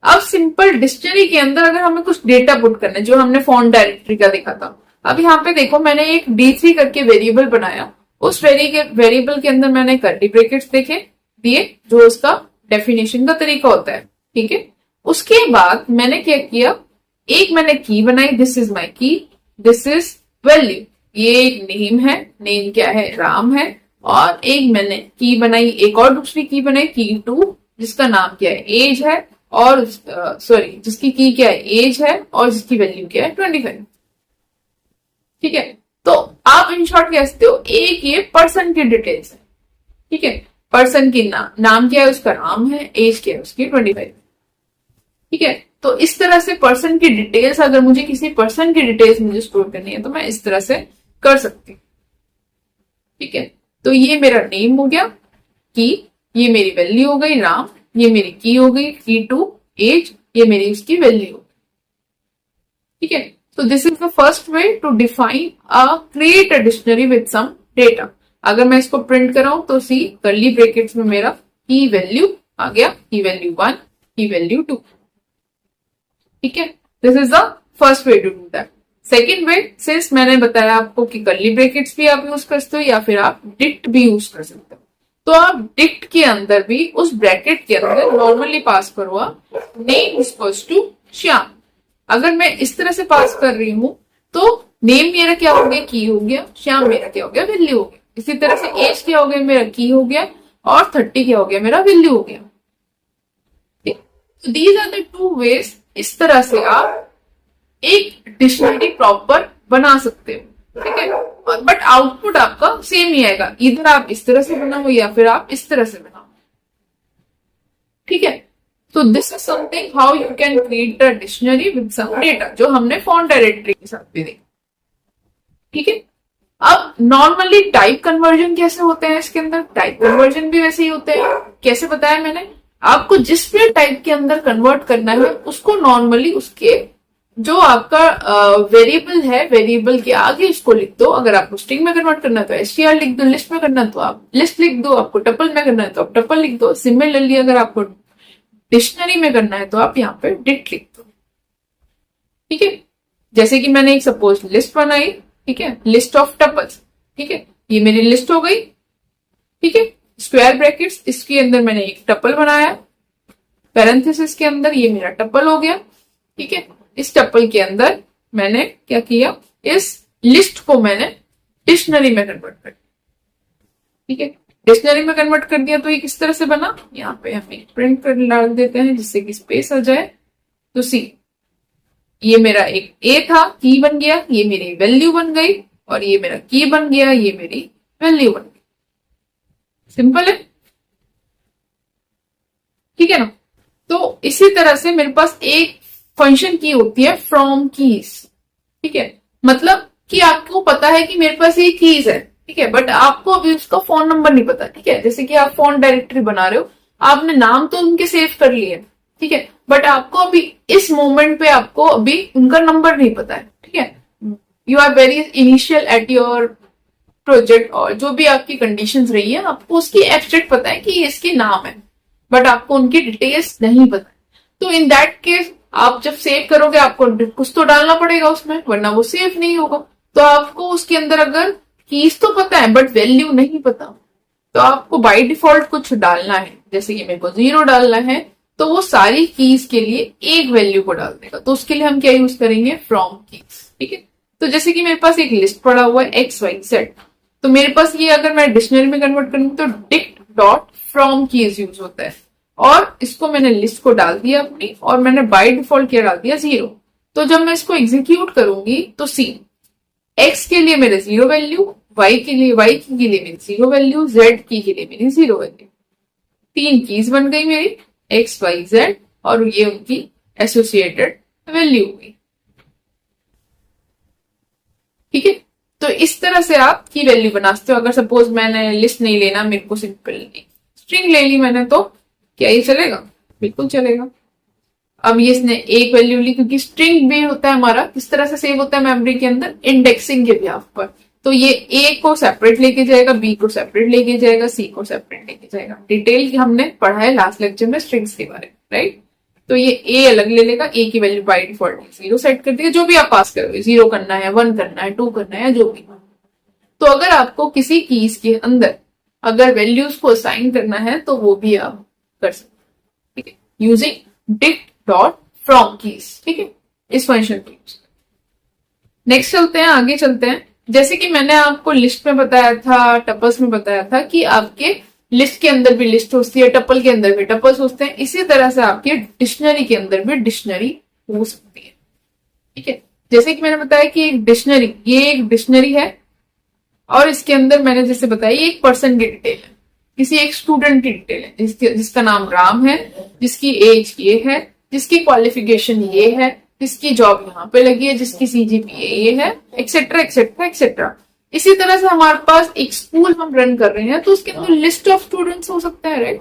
अब सिंपल डिक्शनरी के अंदर अगर हमें कुछ डेटा पुट करना है, जो हमने फॉन्ट डायरेक्टरी का देखा था, अब यहाँ पे देखो मैंने एक D3 करके वेरिएबल बनाया, उस वेरिएबल के अंदर मैंने कर्ली ब्रैकेट्स देखे दिए जो उसका डेफिनेशन का तरीका होता है। ठीक है, उसके बाद मैंने क्या किया, एक मैंने की बनाई, दिस इज माई की, दिस इज वैल्यू, ये एक नेम है, नेम क्या है, राम है, और एक मैंने की बनाई, एक और दूसरी की बनाई की2, जिसका नाम क्या है, एज है, और सॉरी जिसकी की क्या है, एज है, और जिसकी वैल्यू क्या है, 25। ठीक है, तो आप इन शॉर्ट कह सकते हो एक ये पर्सन की डिटेल्स है। ठीक है, पर्सन की नाम क्या है, उसका राम है, एज क्या है उसकी 25। ठीक है, तो इस तरह से पर्सन की डिटेल्स, अगर मुझे किसी पर्सन की डिटेल्स मुझे स्टोर करनी है तो मैं इस तरह से कर सकती हूँ। ठीक है, तो ये मेरा नेम हो गया, की, ये मेरी वैल्यू हो गई राम, ये मेरी की हो गई की2, एज, ये मेरी उसकी वैल्यू हो गई। ठीक है, तो this is the first way to define create a dictionary with some data. अगर मैं इसको प्रिंट कराऊं तो सी कर्ली ब्रैकेट्स में मेरा की वैल्यू आ गया, की वैल्यू 1, की वैल्यू 2। ठीक है, this is the first way to do that. Second way, since मैंने बताया आपको कि कर्ली ब्रैकेट्स भी आप यूज कर सकते हो या फिर आप डिक्ट भी यूज कर सकते हो, तो आप डिक्ट के अंदर भी उस ब्रैकेट के अंदर नॉर्मली पास करो नेम इक्वल्स टू श्याम। अगर मैं इस तरह से पास कर रही हूं तो नेम मेरा क्या हो गया, की हो गया, श्याम मेरा क्या हो गया, वैल्यू हो गया। इसी तरह से एज क्या हो गया, मेरा की हो गया, और 30 क्या हो गया, मेरा वैल्यू हो गया। These are the two ways, इस तरह से आप एक डिक्शनरी प्रॉपर बना सकते हो। ठीक है, बट आउटपुट आपका सेम ही आएगा, इधर आप इस तरह से बनाओ या फिर आप इस तरह से बनाओ। ठीक है, तो this is something how you can create a dictionary with some data, जो हमने फॉन्ट डायरेक्टरी के साथ भी देखा। ठीक है, अब नॉर्मली टाइप कन्वर्जन कैसे होते हैं इसके अंदर, टाइप कन्वर्जन भी वैसे ही होते हैं। कैसे बताया मैंने आपको, जिस भी टाइप के अंदर कन्वर्ट करना है उसको नॉर्मली उसके जो आपका वेरिएबल है, वेरिएबल के आगे इसको लिख दो। अगर आपको स्ट्रिंग में कन्वर्ट करना है तो str लिख दो, लिस्ट में करना है तो आप लिस्ट लिख दो, आपको टपल में करना है तो आप टपल लिख दो। सिमिलरली अगर आपको डिक्शनरी में करना है तो आप यहाँ पे डिट लिख दो। ठीक है, जैसे कि मैंने एक सपोज लिस्ट बनाई, ठीक है, लिस्ट ऑफ टपल्स, ठीक है, ये मेरी लिस्ट हो गई। ठीक है, स्क्वायर ब्रैकेट्स, इसके अंदर मैंने एक टपल बनाया, पैरेंथेसिस के अंदर ये मेरा टपल हो गया। ठीक है, इस टपल के अंदर मैंने क्या किया, इस लिस्ट को मैंने डिक्शनरी में कन्वर्ट कर दिया। ठीक है, डिक्शनरी में कन्वर्ट कर दिया तो ये किस तरह से बना, यहाँ पे हम एक प्रिंट कर डाल देते हैं जिससे कि स्पेस आ जाए। तो सी, ये मेरा एक ए था, की बन गया, ये मेरी वैल्यू बन गई, और ये मेरा की बन गया, ये मेरी वैल्यू बन गई। सिंपल है, ठीक है ना। तो इसी तरह से मेरे पास एक फंक्शन की होती है फ्रॉम कीज। ठीक है, मतलब कि आपको पता है कि मेरे पास ये कीज है, ठीक है, बट आपको अभी उसका फोन नंबर नहीं पता। ठीक है, जैसे कि आप फोन डायरेक्टरी बना रहे हो, आपने नाम तो उनके सेव कर लिए, ठीक है, बट आपको अभी इस मोमेंट पे आपको अभी उनका नंबर नहीं पता है। ठीक है, you are very initial at your project, और जो भी आपकी कंडीशंस रही है आपको उसकी एब्स्ट्रैक्ट पता है कि ये इसके नाम है, बट आपको उनकी डिटेल्स नहीं पता। तो इन दैट केस आप जब सेव करोगे आपको कुछ तो डालना पड़ेगा उसमें, वरना वो सेव नहीं होगा। तो आपको उसके अंदर अगर कीज तो पता है बट वैल्यू नहीं पता, तो आपको बाय डिफॉल्ट कुछ डालना है। जैसे कि मेरे को 0 डालना है, तो वो सारी कीज के लिए एक वैल्यू को डाल देगा। तो उसके लिए हम क्या यूज करेंगे, फ्रॉम कीज। ठीक है, तो जैसे कि मेरे पास एक लिस्ट पड़ा हुआ है XYZ, तो मेरे पास ये अगर मैं डिक्शनरी में कन्वर्ट करूंगी तो dict dot from keys use होता है, और इसको मैंने लिस्ट को डाल दिया अपनी, और मैंने बाय डिफॉल्ट क्या डाल दिया, 0। तो जब मैं इसको एग्जीक्यूट करूंगी तो सी, एक्स के लिए मेरे 0 वैल्यू, वाई के लिए मेरी 0 वैल्यू, जेड की के लिए मेरी 0 वैल्यू। 3 कीज बन गई मेरी XYZ, और ये उनकी एसोसिएटेड वैल्यू हुई। ठीक है, तो इस तरह से आप की वैल्यू बना सकते हो। अगर सपोज मैंने लिस्ट नहीं लेना, मेरे को सिंपल स्ट्रिंग ले ली मैंने, तो क्या ये चलेगा, बिल्कुल चलेगा। अब ये इसने एक वैल्यू ली, क्योंकि स्ट्रिंग भी होता है हमारा किस तरह से सेव होता है मेमोरी के अंदर, इंडेक्सिंग के बिहाफ पर। तो ये ए को सेपरेट लेके जाएगा, बी को सेपरेट लेके जाएगा, सी को सेपरेट लेके जाएगा। डिटेल हमने पढ़ा है लास्ट लेक्चर में स्ट्रिंग्स के बारे में, राइट। तो ये ए अलग ले लेगा, ए की वैल्यू बाय डिफॉल्ट 0 सेट कर देगा, जो भी आप पास करोगे, 0 करना है, 1 करना है, 2 करना है, जो भी। तो अगर आपको किसी कीज के अंदर अगर वैल्यूज को असाइन करना है तो वो भी आप कर सकते हैं, ठीक है, using dict dot from keys. ठीक है, इस फंक्शन को यूज। नेक्स्ट चलते हैं, आगे चलते हैं। जैसे कि मैंने आपको लिस्ट में बताया था, टपल्स में बताया था कि आपके लिस्ट के अंदर भी लिस्ट होती है, टपल के अंदर भी टपल्स होते हैं। इसी तरह से आपके डिक्शनरी के अंदर भी डिक्शनरी हो सकती है। ठीक है, जैसे कि मैंने बताया कि एक डिक्शनरी, ये एक डिक्शनरी है, और इसके अंदर मैंने जैसे बताया एक पर्सन की डिटेल है, किसी एक स्टूडेंट की डिटेल है, जिसका नाम राम है, जिसकी एज ये है, जिसकी क्वालिफिकेशन ये है, जिसकी जॉब यहाँ पे लगी है, जिसकी CGPA ये है, एक्सेट्रा एक्सेट्रा एक्सेट्रा। इसी तरह से हमारे पास एक स्कूल हम रन कर रहे हैं, तो उसके अंदर लिस्ट ऑफ स्टूडेंट्स हो सकता है, राइट।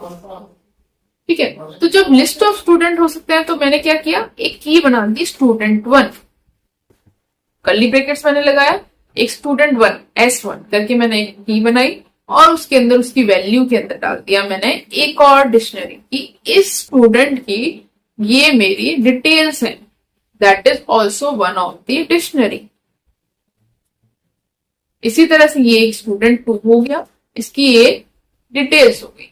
ठीक है, तो जब लिस्ट ऑफ स्टूडेंट हो सकते हैं तो मैंने क्या किया, एक की बना दी student1, कर्ली ब्रैकेट्स मैंने लगाया, एक student1 S1 करके मैंने एक की बनाई, और उसके अंदर उसकी वैल्यू के अंदर डाल दिया मैंने एक और डिक्शनरी की, इस स्टूडेंट की ये मेरी डिटेल्स है, that is also one of the dictionary. इसी तरह से ये एक स्टूडेंट 2 हो गया, इसकी ये डिटेल्स हो गई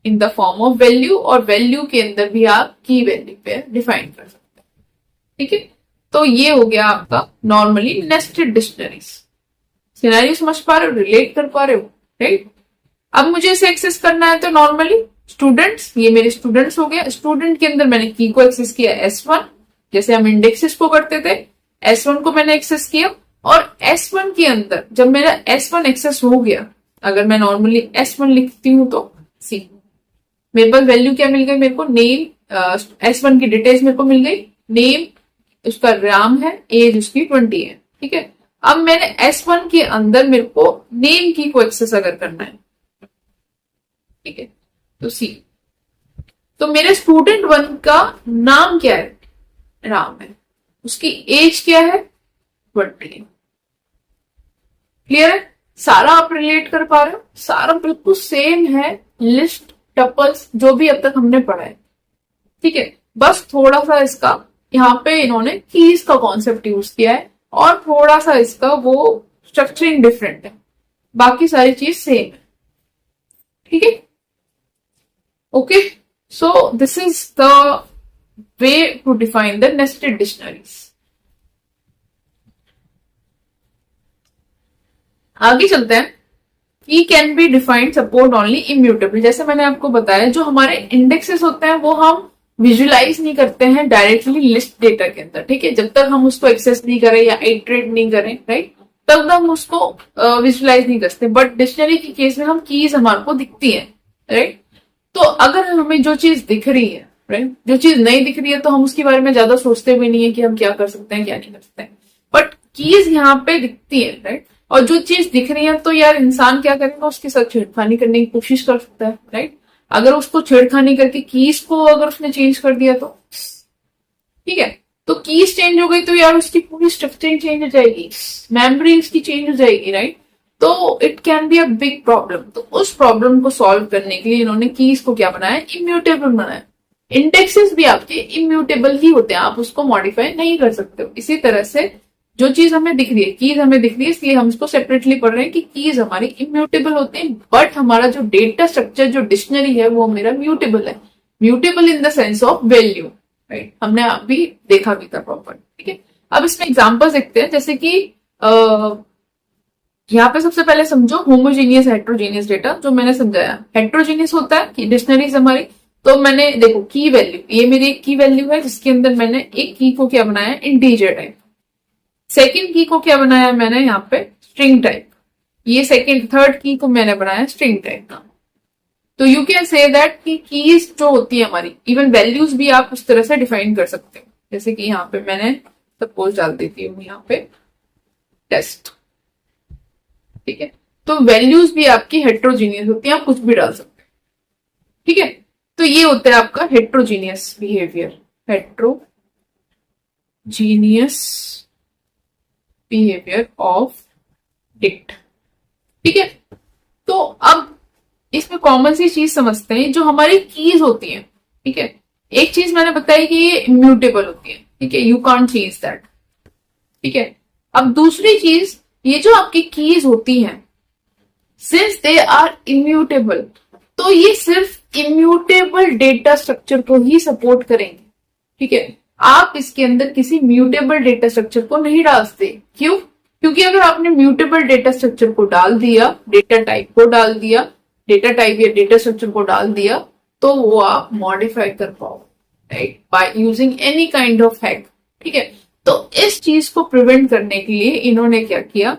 in the form of value, और वैल्यू के अंदर भी आप की वैल्यू पे डिफाइन कर सकते हैं। ठीक है, तो ये हो गया आपका नॉर्मली नेस्टेड डिक्शनरीज। सिनेरियो समझ पा रहे हो, रिलेट कर पा रहे हो, राइट। अब मुझे इसे एक्सेस करना है तो नॉर्मली स्टूडेंट्स, ये मेरे स्टूडेंट्स हो गया, स्टूडेंट के अंदर मैंने की को एक्सेस किया S1, जैसे हम इंडेक्सेस को करते थे, S1 को मैंने एक्सेस किया, और S1 के अंदर जब मेरा S1 एक्सेस हो गया, अगर मैं नॉर्मली S1 लिखती हूं तो सी, मेरे पास वैल्यू क्या मिल गई, मेरे को नेम, S1 की डिटेल्स मेरे को मिल गई, नेम उसका राम है, एज उसकी 20 है। ठीक है, अब मैंने S1 के अंदर मेरे को नेम की को एक्सेस अगर करना है, ठीक है, तो सी, तो मेरे student1 का नाम क्या है, राम है, उसकी एज क्या है 20। क्लियर है? सारा आप रिलेट कर पा रहे हो? सारा बिल्कुल सेम है लिस्ट टपल्स जो भी अब तक हमने पढ़ा है। ठीक है, बस थोड़ा सा इसका यहाँ पे इन्होंने कीज का कॉन्सेप्ट यूज किया है और थोड़ा सा इसका वो स्ट्रक्चरिंग डिफरेंट है, बाकी सारी चीज सेम है। ठीक है, okay. So this is the way to define the nested dictionaries. आगे चलते हैं। Key can be defined support only immutable. जैसे मैंने आपको बताया, जो हमारे इंडेक्सेस होते हैं वो हम विजुलाइज नहीं करते हैं डायरेक्टली लिस्ट डेटा के अंदर। ठीक है, जब तक हम उसको एक्सेस नहीं करें या इटरेट नहीं करें, राइट, तब तक हम उसको विजुलाइज नहीं करते। बट डिक्शनरी के केस में हम कीज हमारे को दिखती है, राइट। तो अगर हमें जो चीज दिख रही है, राइट, जो चीज नहीं दिख रही है तो हम उसके बारे में ज्यादा सोचते भी नहीं है कि हम क्या कर सकते हैं क्या नहीं कर सकते हैं। बट कीज यहाँ पे दिखती है, राइट, और जो चीज दिख रही है तो यार इंसान क्या करेगा, उसके साथ छेड़खानी करने की कोशिश कर सकता है, राइट। अगर उसको छेड़खानी करके कीज को अगर उसने चेंज कर दिया तो ठीक है, तो कीज चेंज हो गई तो यार उसकी पूरी स्ट्रक्चरिंग चेंज हो जाएगी, मेमोरी उसकी चेंज हो जाएगी, राइट। तो it can be a big problem. तो उस प्रॉब्लम को सॉल्व करने के लिए इन्होंने कीज को क्या बनाया, इम्यूटेबल बनाया। इंडेक्सेस भी आपके इम्यूटेबल ही होते हैं, आप उसको मॉडिफाई नहीं कर सकते हो। इसी तरह से जो चीज हमें दिख रही है, कीज हमें दिख रही है, इसलिए हम इसको सेपरेटली पढ़ रहे हैं कि कीज हमारी इम्यूटेबल होते हैं। बट हमारा जो डेटा स्ट्रक्चर, जो डिक्शनरी है, वो मेरा म्यूटेबल है। Mutable in the sense of value, right, हमने अभी देखा भी था प्रॉपर। ठीक है, अब इसमें एग्जाम्पल देखते हैं। जैसे कि यहाँ पे सबसे पहले समझो होमोजीनियस हेट्रोजीनियस डेटा, जो मैंने समझाया। हेट्रोजीनियस होता है कि डिक्शनरीज हमारी, तो मैंने देखो की वैल्यू, ये मेरी एक की वैल्यू है जिसके अंदर मैंने एक की को क्या बनाया, इंटीजर टाइप। सेकेंड की को क्या बनाया मैंने यहाँ पे, स्ट्रिंग टाइप। ये सेकेंड थर्ड की को मैंने बनाया स्ट्रिंग टाइप का। तो यू कैन से दैट कि कीज जो होती है हमारी, इवन वैल्यूज भी आप उस तरह से डिफाइन कर सकते हो। जैसे कि यहाँ पे मैंने सपोज डाल देती हूँ यहाँ पे टेस्ट। ठीक है, तो वैल्यूज भी आपकी हेट्रोजीनियस होती है, आप कुछ भी डाल सकते हो। ठीक है, तो ये होता है आपका heterogeneous behaviour, heterogeneous behaviour of dict. ठीक है, तो अब इसमें कॉमन सी चीज समझते हैं, जो हमारी कीज होती हैं। ठीक है, एक चीज मैंने बताई कि ये इम्यूटेबल होती है। ठीक है, यू कांट चेंज दैट। ठीक है, अब दूसरी चीज, ये जो आपकी कीज होती हैं, सिंस दे आर इम्यूटेबल, तो ये सिर्फ इम्यूटेबल डेटा स्ट्रक्चर को ही सपोर्ट करेंगे। ठीक है, आप इसके अंदर किसी म्यूटेबल डेटा स्ट्रक्चर को नहीं डाल सकते। क्यों? क्योंकि अगर आपने म्यूटेबल डेटा स्ट्रक्चर को डाल दिया, डेटा टाइप को डाल दिया, डेटा टाइप या डेटा स्ट्रक्चर को डाल दिया, तो वो आप मॉडिफाई कर पाओ, right, by using any kind of hack. ठीक है, तो इस चीज को प्रिवेंट करने के लिए इन्होंने क्या किया,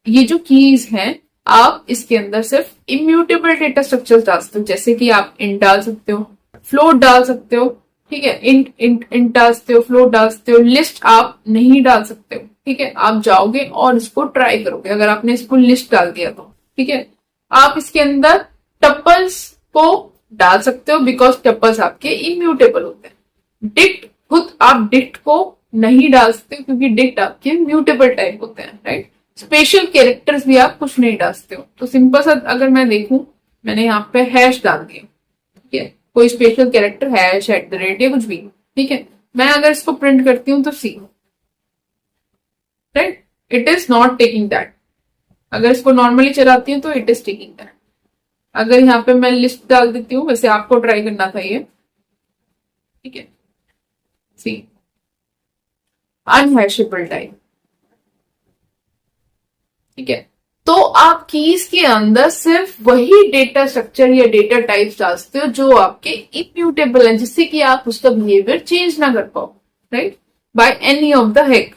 ये जो कीज हैं, आप इसके अंदर सिर्फ इम्यूटेबल डेटा स्ट्रक्चर डाल सकते हो। जैसे कि आप इंट डाल सकते हो, फ्लोट डाल सकते हो। ठीक है, इंट डाल सकते हो, फ्लोट डाल सकते हो, लिस्ट आप नहीं डाल सकते हो। ठीक है, आप जाओगे और इसको ट्राई करोगे अगर आपने इसको लिस्ट डाल दिया तो। ठीक है, आप इसके अंदर टपल्स को डाल सकते हो, बिकॉज टपल्स आपके इम्यूटेबल होते हैं। डिक्ट खुद आप डिक्ट को नहीं डाल सकते क्योंकि डिक्ट आपके म्यूटेबल टाइप होते हैं, राइट। स्पेशल कैरेक्टर्स भी आप कुछ नहीं डाल सकते हो। तो सिंपल सा अगर मैं देखूं, मैंने यहाँ पे हैश डाल दिया, ठीक है, कोई special character hash at the rate या कुछ भी। ठीक है, मैं अगर इसको प्रिंट करती हूं तो see, right, it is not taking that. अगर इसको नॉर्मली चलाती हूँ तो इट इज टेकिंग दैट। अगर यहाँ पे मैं लिस्ट डाल देती हूँ, वैसे आपको ट्राई करना था ये, ठीक है, सी अनहैशेबल टाइप। ठीक है, तो आप कीज के अंदर सिर्फ वही डेटा स्ट्रक्चर या डेटा टाइप्स डाल सकते हो जो आपके इम्यूटेबल है, जिससे कि आप उसका बिहेवियर चेंज ना कर पाओ, right, by any of the hack.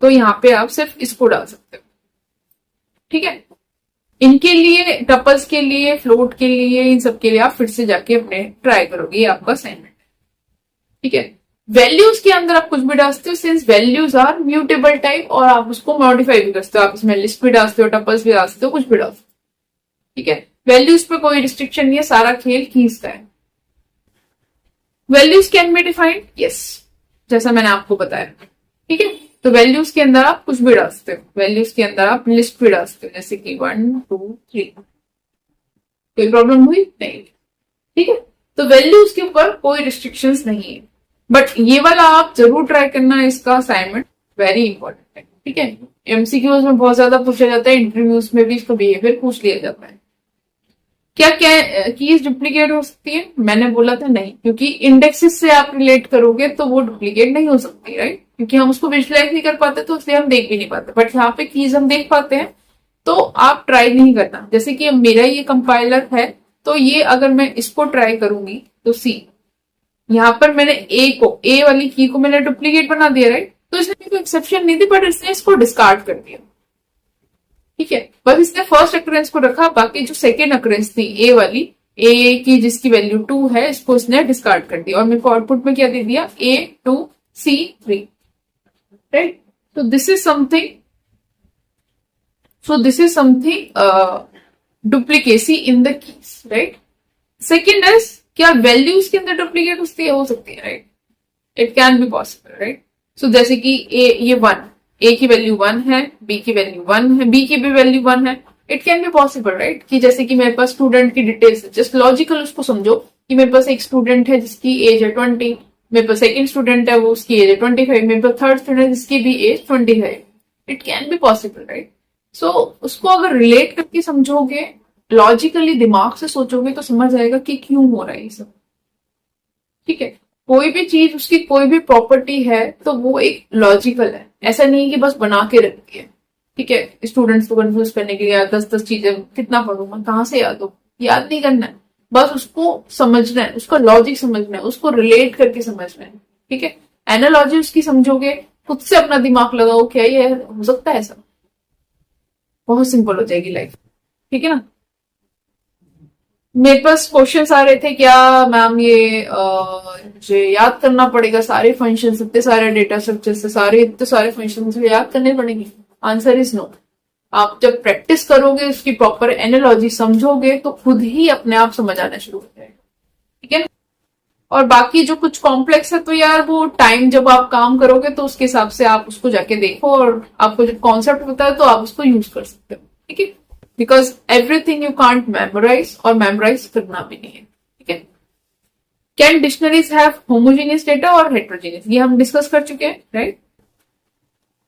तो यहाँ पे आप सिर्फ इसको डाल सकते हो। ठीक है, इनके लिए, टपल्स के लिए, फ्लोट के लिए, इन सब के लिए आप फिर से जाके अपने ट्राई करोगे, ये आपका असाइनमेंट। ठीक है, वैल्यूज के अंदर आप कुछ भी डाल सकते हो, since values are mutable type, और आप उसको मॉडिफाई भी कर सकते हो। आप इसमें लिस्ट भी डाल सकते हो, टपल्स भी डाल सकते हो, कुछ भी डाल सकते हो। ठीक है, वैल्यूज पे कोई रिस्ट्रिक्शन नहीं है, सारा खेल कीज का है। Values can be defined, yes, जैसा मैंने आपको बताया। ठीक है। तो वैल्यूज के अंदर आप कुछ भी डाल सकते हो, वैल्यूज के अंदर आप लिस्ट भी डाल सकते हो, जैसे कि 1 2 3। कोई प्रॉब्लम हुई नहीं? ठीक है। तो वैल्यूज के ऊपर कोई रिस्ट्रिक्शंस नहीं है। बट ये वाला आप जरूर ट्राई करना, इसका असाइनमेंट वेरी इंपॉर्टेंट है। ठीक है। एमसीक्यूज में बहुत ज्यादा पूछा जाता है, इंटरव्यूज में भी इसका बिहेवियर पूछ लिया जाता है। क्या क्या कीज डुप्लीकेट हो सकती है? मैंने बोला था नहीं, क्योंकि इंडेक्सेस से आप रिलेट करोगे तो वो डुप्लीकेट नहीं हो सकती, राइट? क्योंकि हम उसको विजुलाइज नहीं कर पाते, तो इसलिए हम देख भी नहीं पाते। बट यहाँ पे कीज हम देख पाते हैं, तो आप ट्राई नहीं करना। जैसे कि मेरा ये कंपाइलर है, तो ये अगर मैं इसको ट्राई करूंगी तो सी, यहाँ पर मैंने ए वाली की को मैंने डुप्लीकेट बना दिया, राइट? तो इसने कोई एक्सेप्शन नहीं थी, बट इसने इसको डिस्कार्ड कर दिया। ठीक है। बस इसने फर्स्ट अक्रेंस को रखा, बाकी जो सेकेंड अक्रेंस थी ए वाली, ए की जिसकी वैल्यू 2 है, इसको इसने डिस्कार्ड कर दिया और मेरे को आउटपुट में क्या दे दिया? A2C3, right? तो this is something, duplicacy in the keys, right? Second is, क्या वैल्यूज के अंदर डुप्लीकेट हो सकती है, right? It can be possible, right? So जैसे कि ये 1, ए की वैल्यू 1 है, बी की वैल्यू 1 है, बी की भी वैल्यू 1 है। It can be possible, right? कि जैसे कि मेरे पास स्टूडेंट की डिटेल्स है, जस्ट लॉजिकल उसको समझो कि मेरे पास एक स्टूडेंट है जिसकी एज है 20, मेरे पास सेकंड स्टूडेंट है वो उसकी एज है 25, मेरे पास थर्ड स्टूडेंट जिसकी भी एज 20 है। It can be possible, right? So उसको अगर रिलेट करके समझोगे, लॉजिकली दिमाग से सोचोगे, तो समझ आएगा कि क्यों हो रहा है ये सब। ठीक है। कोई भी चीज, उसकी कोई भी प्रॉपर्टी है तो वो एक लॉजिकल है, ऐसा नहीं है कि बस बना के रखी है। ठीक है। स्टूडेंट्स को कंफ्यूज करने के लिए 10-10 चीजें कितना पढ़ूंगा, कहाँ से याद हो? याद नहीं करना है, बस उसको समझना है, उसका लॉजिक समझना है, उसको रिलेट करके समझना है। ठीक है। एनालॉजी उसकी समझोगे, खुद से अपना दिमाग लगाओ, क्या ये हो सकता है ऐसा? बहुत सिंपल हो जाएगी लाइफ। ठीक है ना? मेरे पास क्वेश्चंस आ रहे थे, क्या मैम ये मुझे याद करना पड़ेगा सारे फंक्शन, इतने सारे डेटा स्ट्रक्चर से सारे इतने सारे फंक्शन मुझे याद करने पड़ेंगे? Answer is no. आप जब प्रैक्टिस करोगे, उसकी प्रॉपर एनालॉजी समझोगे, तो खुद ही अपने आप समझ आना शुरू हो जाएगा। ठीक है। और बाकी जो कुछ कॉम्प्लेक्स है, तो यार वो टाइम जब आप काम करोगे तो उसके हिसाब से आप उसको जाके देखो, और आपको जब कॉन्सेप्ट पता है तो आप उसको यूज कर सकते हो। ठीक है। Because everything you can't memorise, और मेमोराइज करना भी नहीं है। ठीक है। Can dictionaries have homogeneous data और हेट्रोजेनियस, ये हम डिस्कस कर चुके हैं, राइट?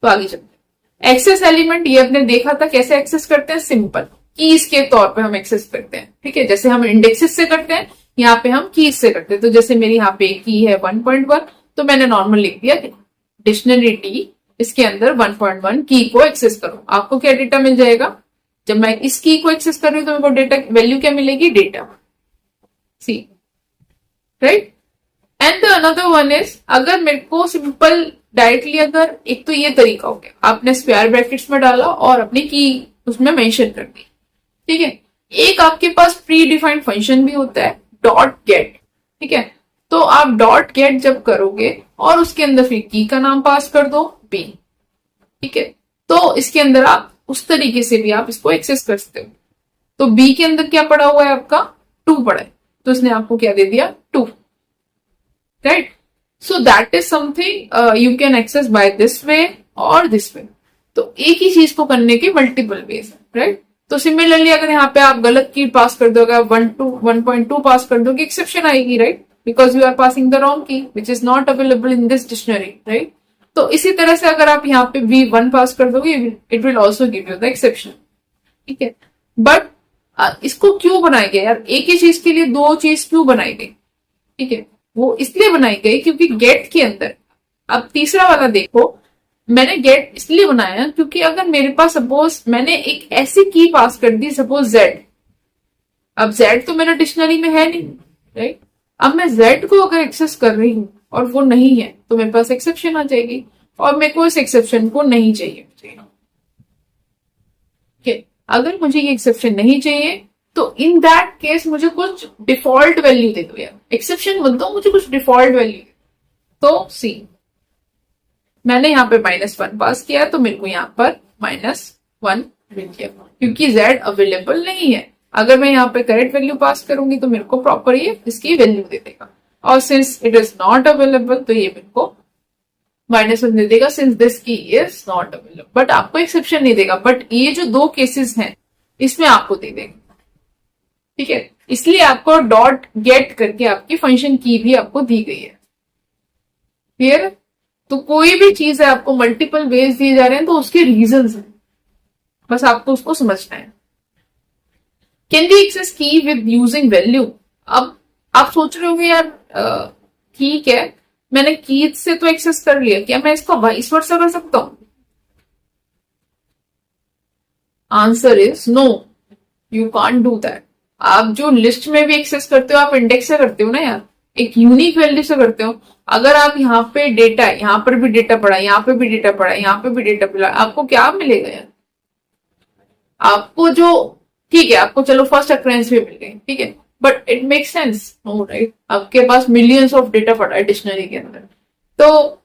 तो आगे चलते हैं। एक्सेस एलिमेंट, ये हमने देखा था कैसे एक्सेस करते हैं, सिंपल कीज के तौर पे हम एक्सेस करते हैं। ठीक है। जैसे हम इंडेक्सेस से करते हैं, यहाँ पे हम कीज से करते हैं। तो जैसे मेरी यहाँ पे की है 1.1, तो मैंने नॉर्मल लिख दिया डिक्शनरी टी, इसके अंदर 1.1 की को एक्सेस करो। आपको क्या डेटा मिल जाएगा? जब मैं इस की को एक्सेस कर रही हूं तो मेरे को डेटा वैल्यू क्या मिलेगी? Data C, right? And the another one is, अगर मेरे को सिंपल डायरेक्टली, अगर एक तो ये तरीका हो गया, आपने स्क्वायर ब्रैकेट्स में डाला और अपनी की उसमें मेंशन कर दी। ठीक है। एक आपके पास प्री डिफाइंड फंक्शन भी होता है, डॉट गेट। ठीक है। तो आप डॉट गेट जब करोगे और उसके अंदर फिर की का नाम पास कर दो, बी। ठीक है। तो इसके अंदर आप उस तरीके से भी आप इसको एक्सेस कर सकते हो। तो बी के अंदर क्या पड़ा हुआ है आपका? 2 पड़ा है, तो इसने आपको क्या दे दिया? 2, right? So that is something you can access by this way और दिस वे। तो एक ही चीज को करने के मल्टीपल वेज है, राइट? तो सिमिलरली अगर यहाँ पे आप गलत की पास कर दोगे, 1.2 पास कर दोगे, एक्सेप्शन आएगी, right? Because you are passing the wrong key which is not available in this dictionary, right? तो इसी तरह से अगर आप यहाँ पे V1 पास कर दोगे, it will also give you the exception. ठीक है। बट इसको क्यों बनाया गया यार? एक ही चीज के लिए दो चीज क्यों बनाई गई? ठीक है। वो इसलिए बनाई गई क्योंकि गेट के अंदर, अब तीसरा वाला देखो, मैंने गेट इसलिए बनाया क्योंकि अगर मेरे पास सपोज मैंने एक ऐसी की पास कर दी, सपोज Z। अब Z तो मेरा डिक्शनरी में है नहीं, राइट? अब मैं Z को अगर एक्सेस कर रही हूं और वो नहीं है, तो मेरे पास एक्सेप्शन आ जाएगी, और मेरे को इस एक्सेप्शन को नहीं चाहिए। okay. अगर मुझे ये एक्सेप्शन नहीं चाहिए, तो इन दैट केस मुझे कुछ डिफॉल्ट वैल्यू दे दो यार, एक्सेप्शन मत दो, मुझे कुछ डिफॉल्ट वैल्यू। तो सी, मैंने यहाँ पे -1 पास किया, तो मेरे को यहाँ पर -1 मिल गया, क्योंकि Z अवेलेबल नहीं है। अगर मैं यहाँ पे करेक्ट वैल्यू पास करूंगी तो मेरे को प्रॉपर ये इसकी वैल्यू दे देगा, और since it is not available तो ये मेरे को -1 दे देगा सिंस दिस की इज नॉट अवेलेबल, बट आपको एक्सेप्शन नहीं देगा। बट ये जो 2 केसेस हैं इसमें आपको दे देगा, ठीक है। इसलिए आपको डॉट गेट करके आपकी फंक्शन की भी आपको दी गई है। क्लियर? तो कोई भी चीज है आपको मल्टीपल वेज दिए जा रहे हैं तो उसके रीजंस हैं, बस आपको उसको समझना है। कैन वी एक्सेस की विद यूजिंग वैल्यू? अब आप सोच रहे होंगे यार ठीक है, मैंने की से तो एक्सेस कर लिया, क्या मैं इसको वाइस वर्सा कर सकता हूं? Answer is no, you can't do that. आप जो लिस्ट में भी एक्सेस करते हो आप इंडेक्स से करते हो ना यार, एक यूनिक वैल्यू से करते हो। अगर आप यहाँ पे डेटा है, यहाँ पर भी डेटा पड़ा, यहाँ पे भी डेटा पड़ा, यहाँ पे भी डेटा पड़ा, आपको क्या मिलेगा यार? आपको जो, ठीक है आपको चलो फर्स्ट अक्रेंस भी मिल गई, ठीक है, but it make sense no right? आपके पास मिलियंस ऑफ डेटा पड़ा है डिक्शनरी के अंदर, तो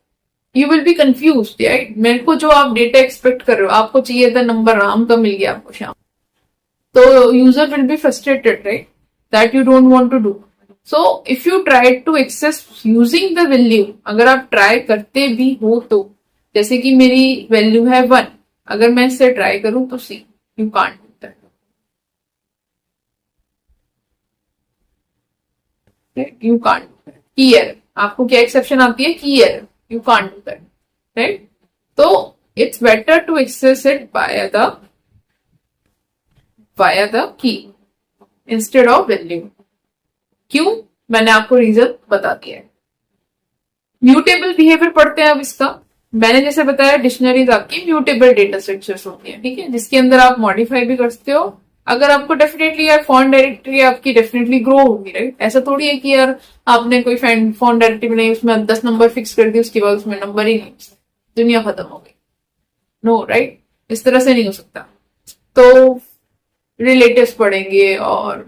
you will be confuse right? मेरे को जो आप डेटा एक्सपेक्ट कर रहे हो, आपको चाहिए था नंबर राम का, मिल गया आपको श्याम, तो user will be frustrated right? That you don't want to do. So if you try to access using the value, अगर आप ट्राई करते भी हो तो, जैसे कि मेरी वैल्यू है 1, अगर मैं इससे ट्राई करूं तो see, you can't do that, you can't do that. Key error, आपको क्या एक्सेप्शन आती है? Key error, you can't do that right? तो it's better to access it via the key instead of value। क्यों? मैंने आपको रीजन बता दिया है। म्यूटेबल बिहेवियर पढ़ते हैं अब इसका। मैंने जैसे बताया डिक्शनरीज आपकी म्यूटेबल डेटा स्ट्रक्चर्स होती है, ठीक है, जिसके अंदर आप मॉडिफाई भी कर सकते हो। अगर आपको डेफिनेटली यार फॉन्ट डायरेक्टरी आपकी डेफिनेटली ग्रो होगी राइट? ऐसा थोड़ी है कि यार आपने कोई फॉन्ट डायरेक्टरी बनाई, उसमें 10 नंबर फिक्स कर दिए, उसके बाद उसमें नंबर ही नहीं, दुनिया खत्म हो गई। No right? इस तरह से नहीं हो सकता। तो रिलेटिव्स पढ़ेंगे और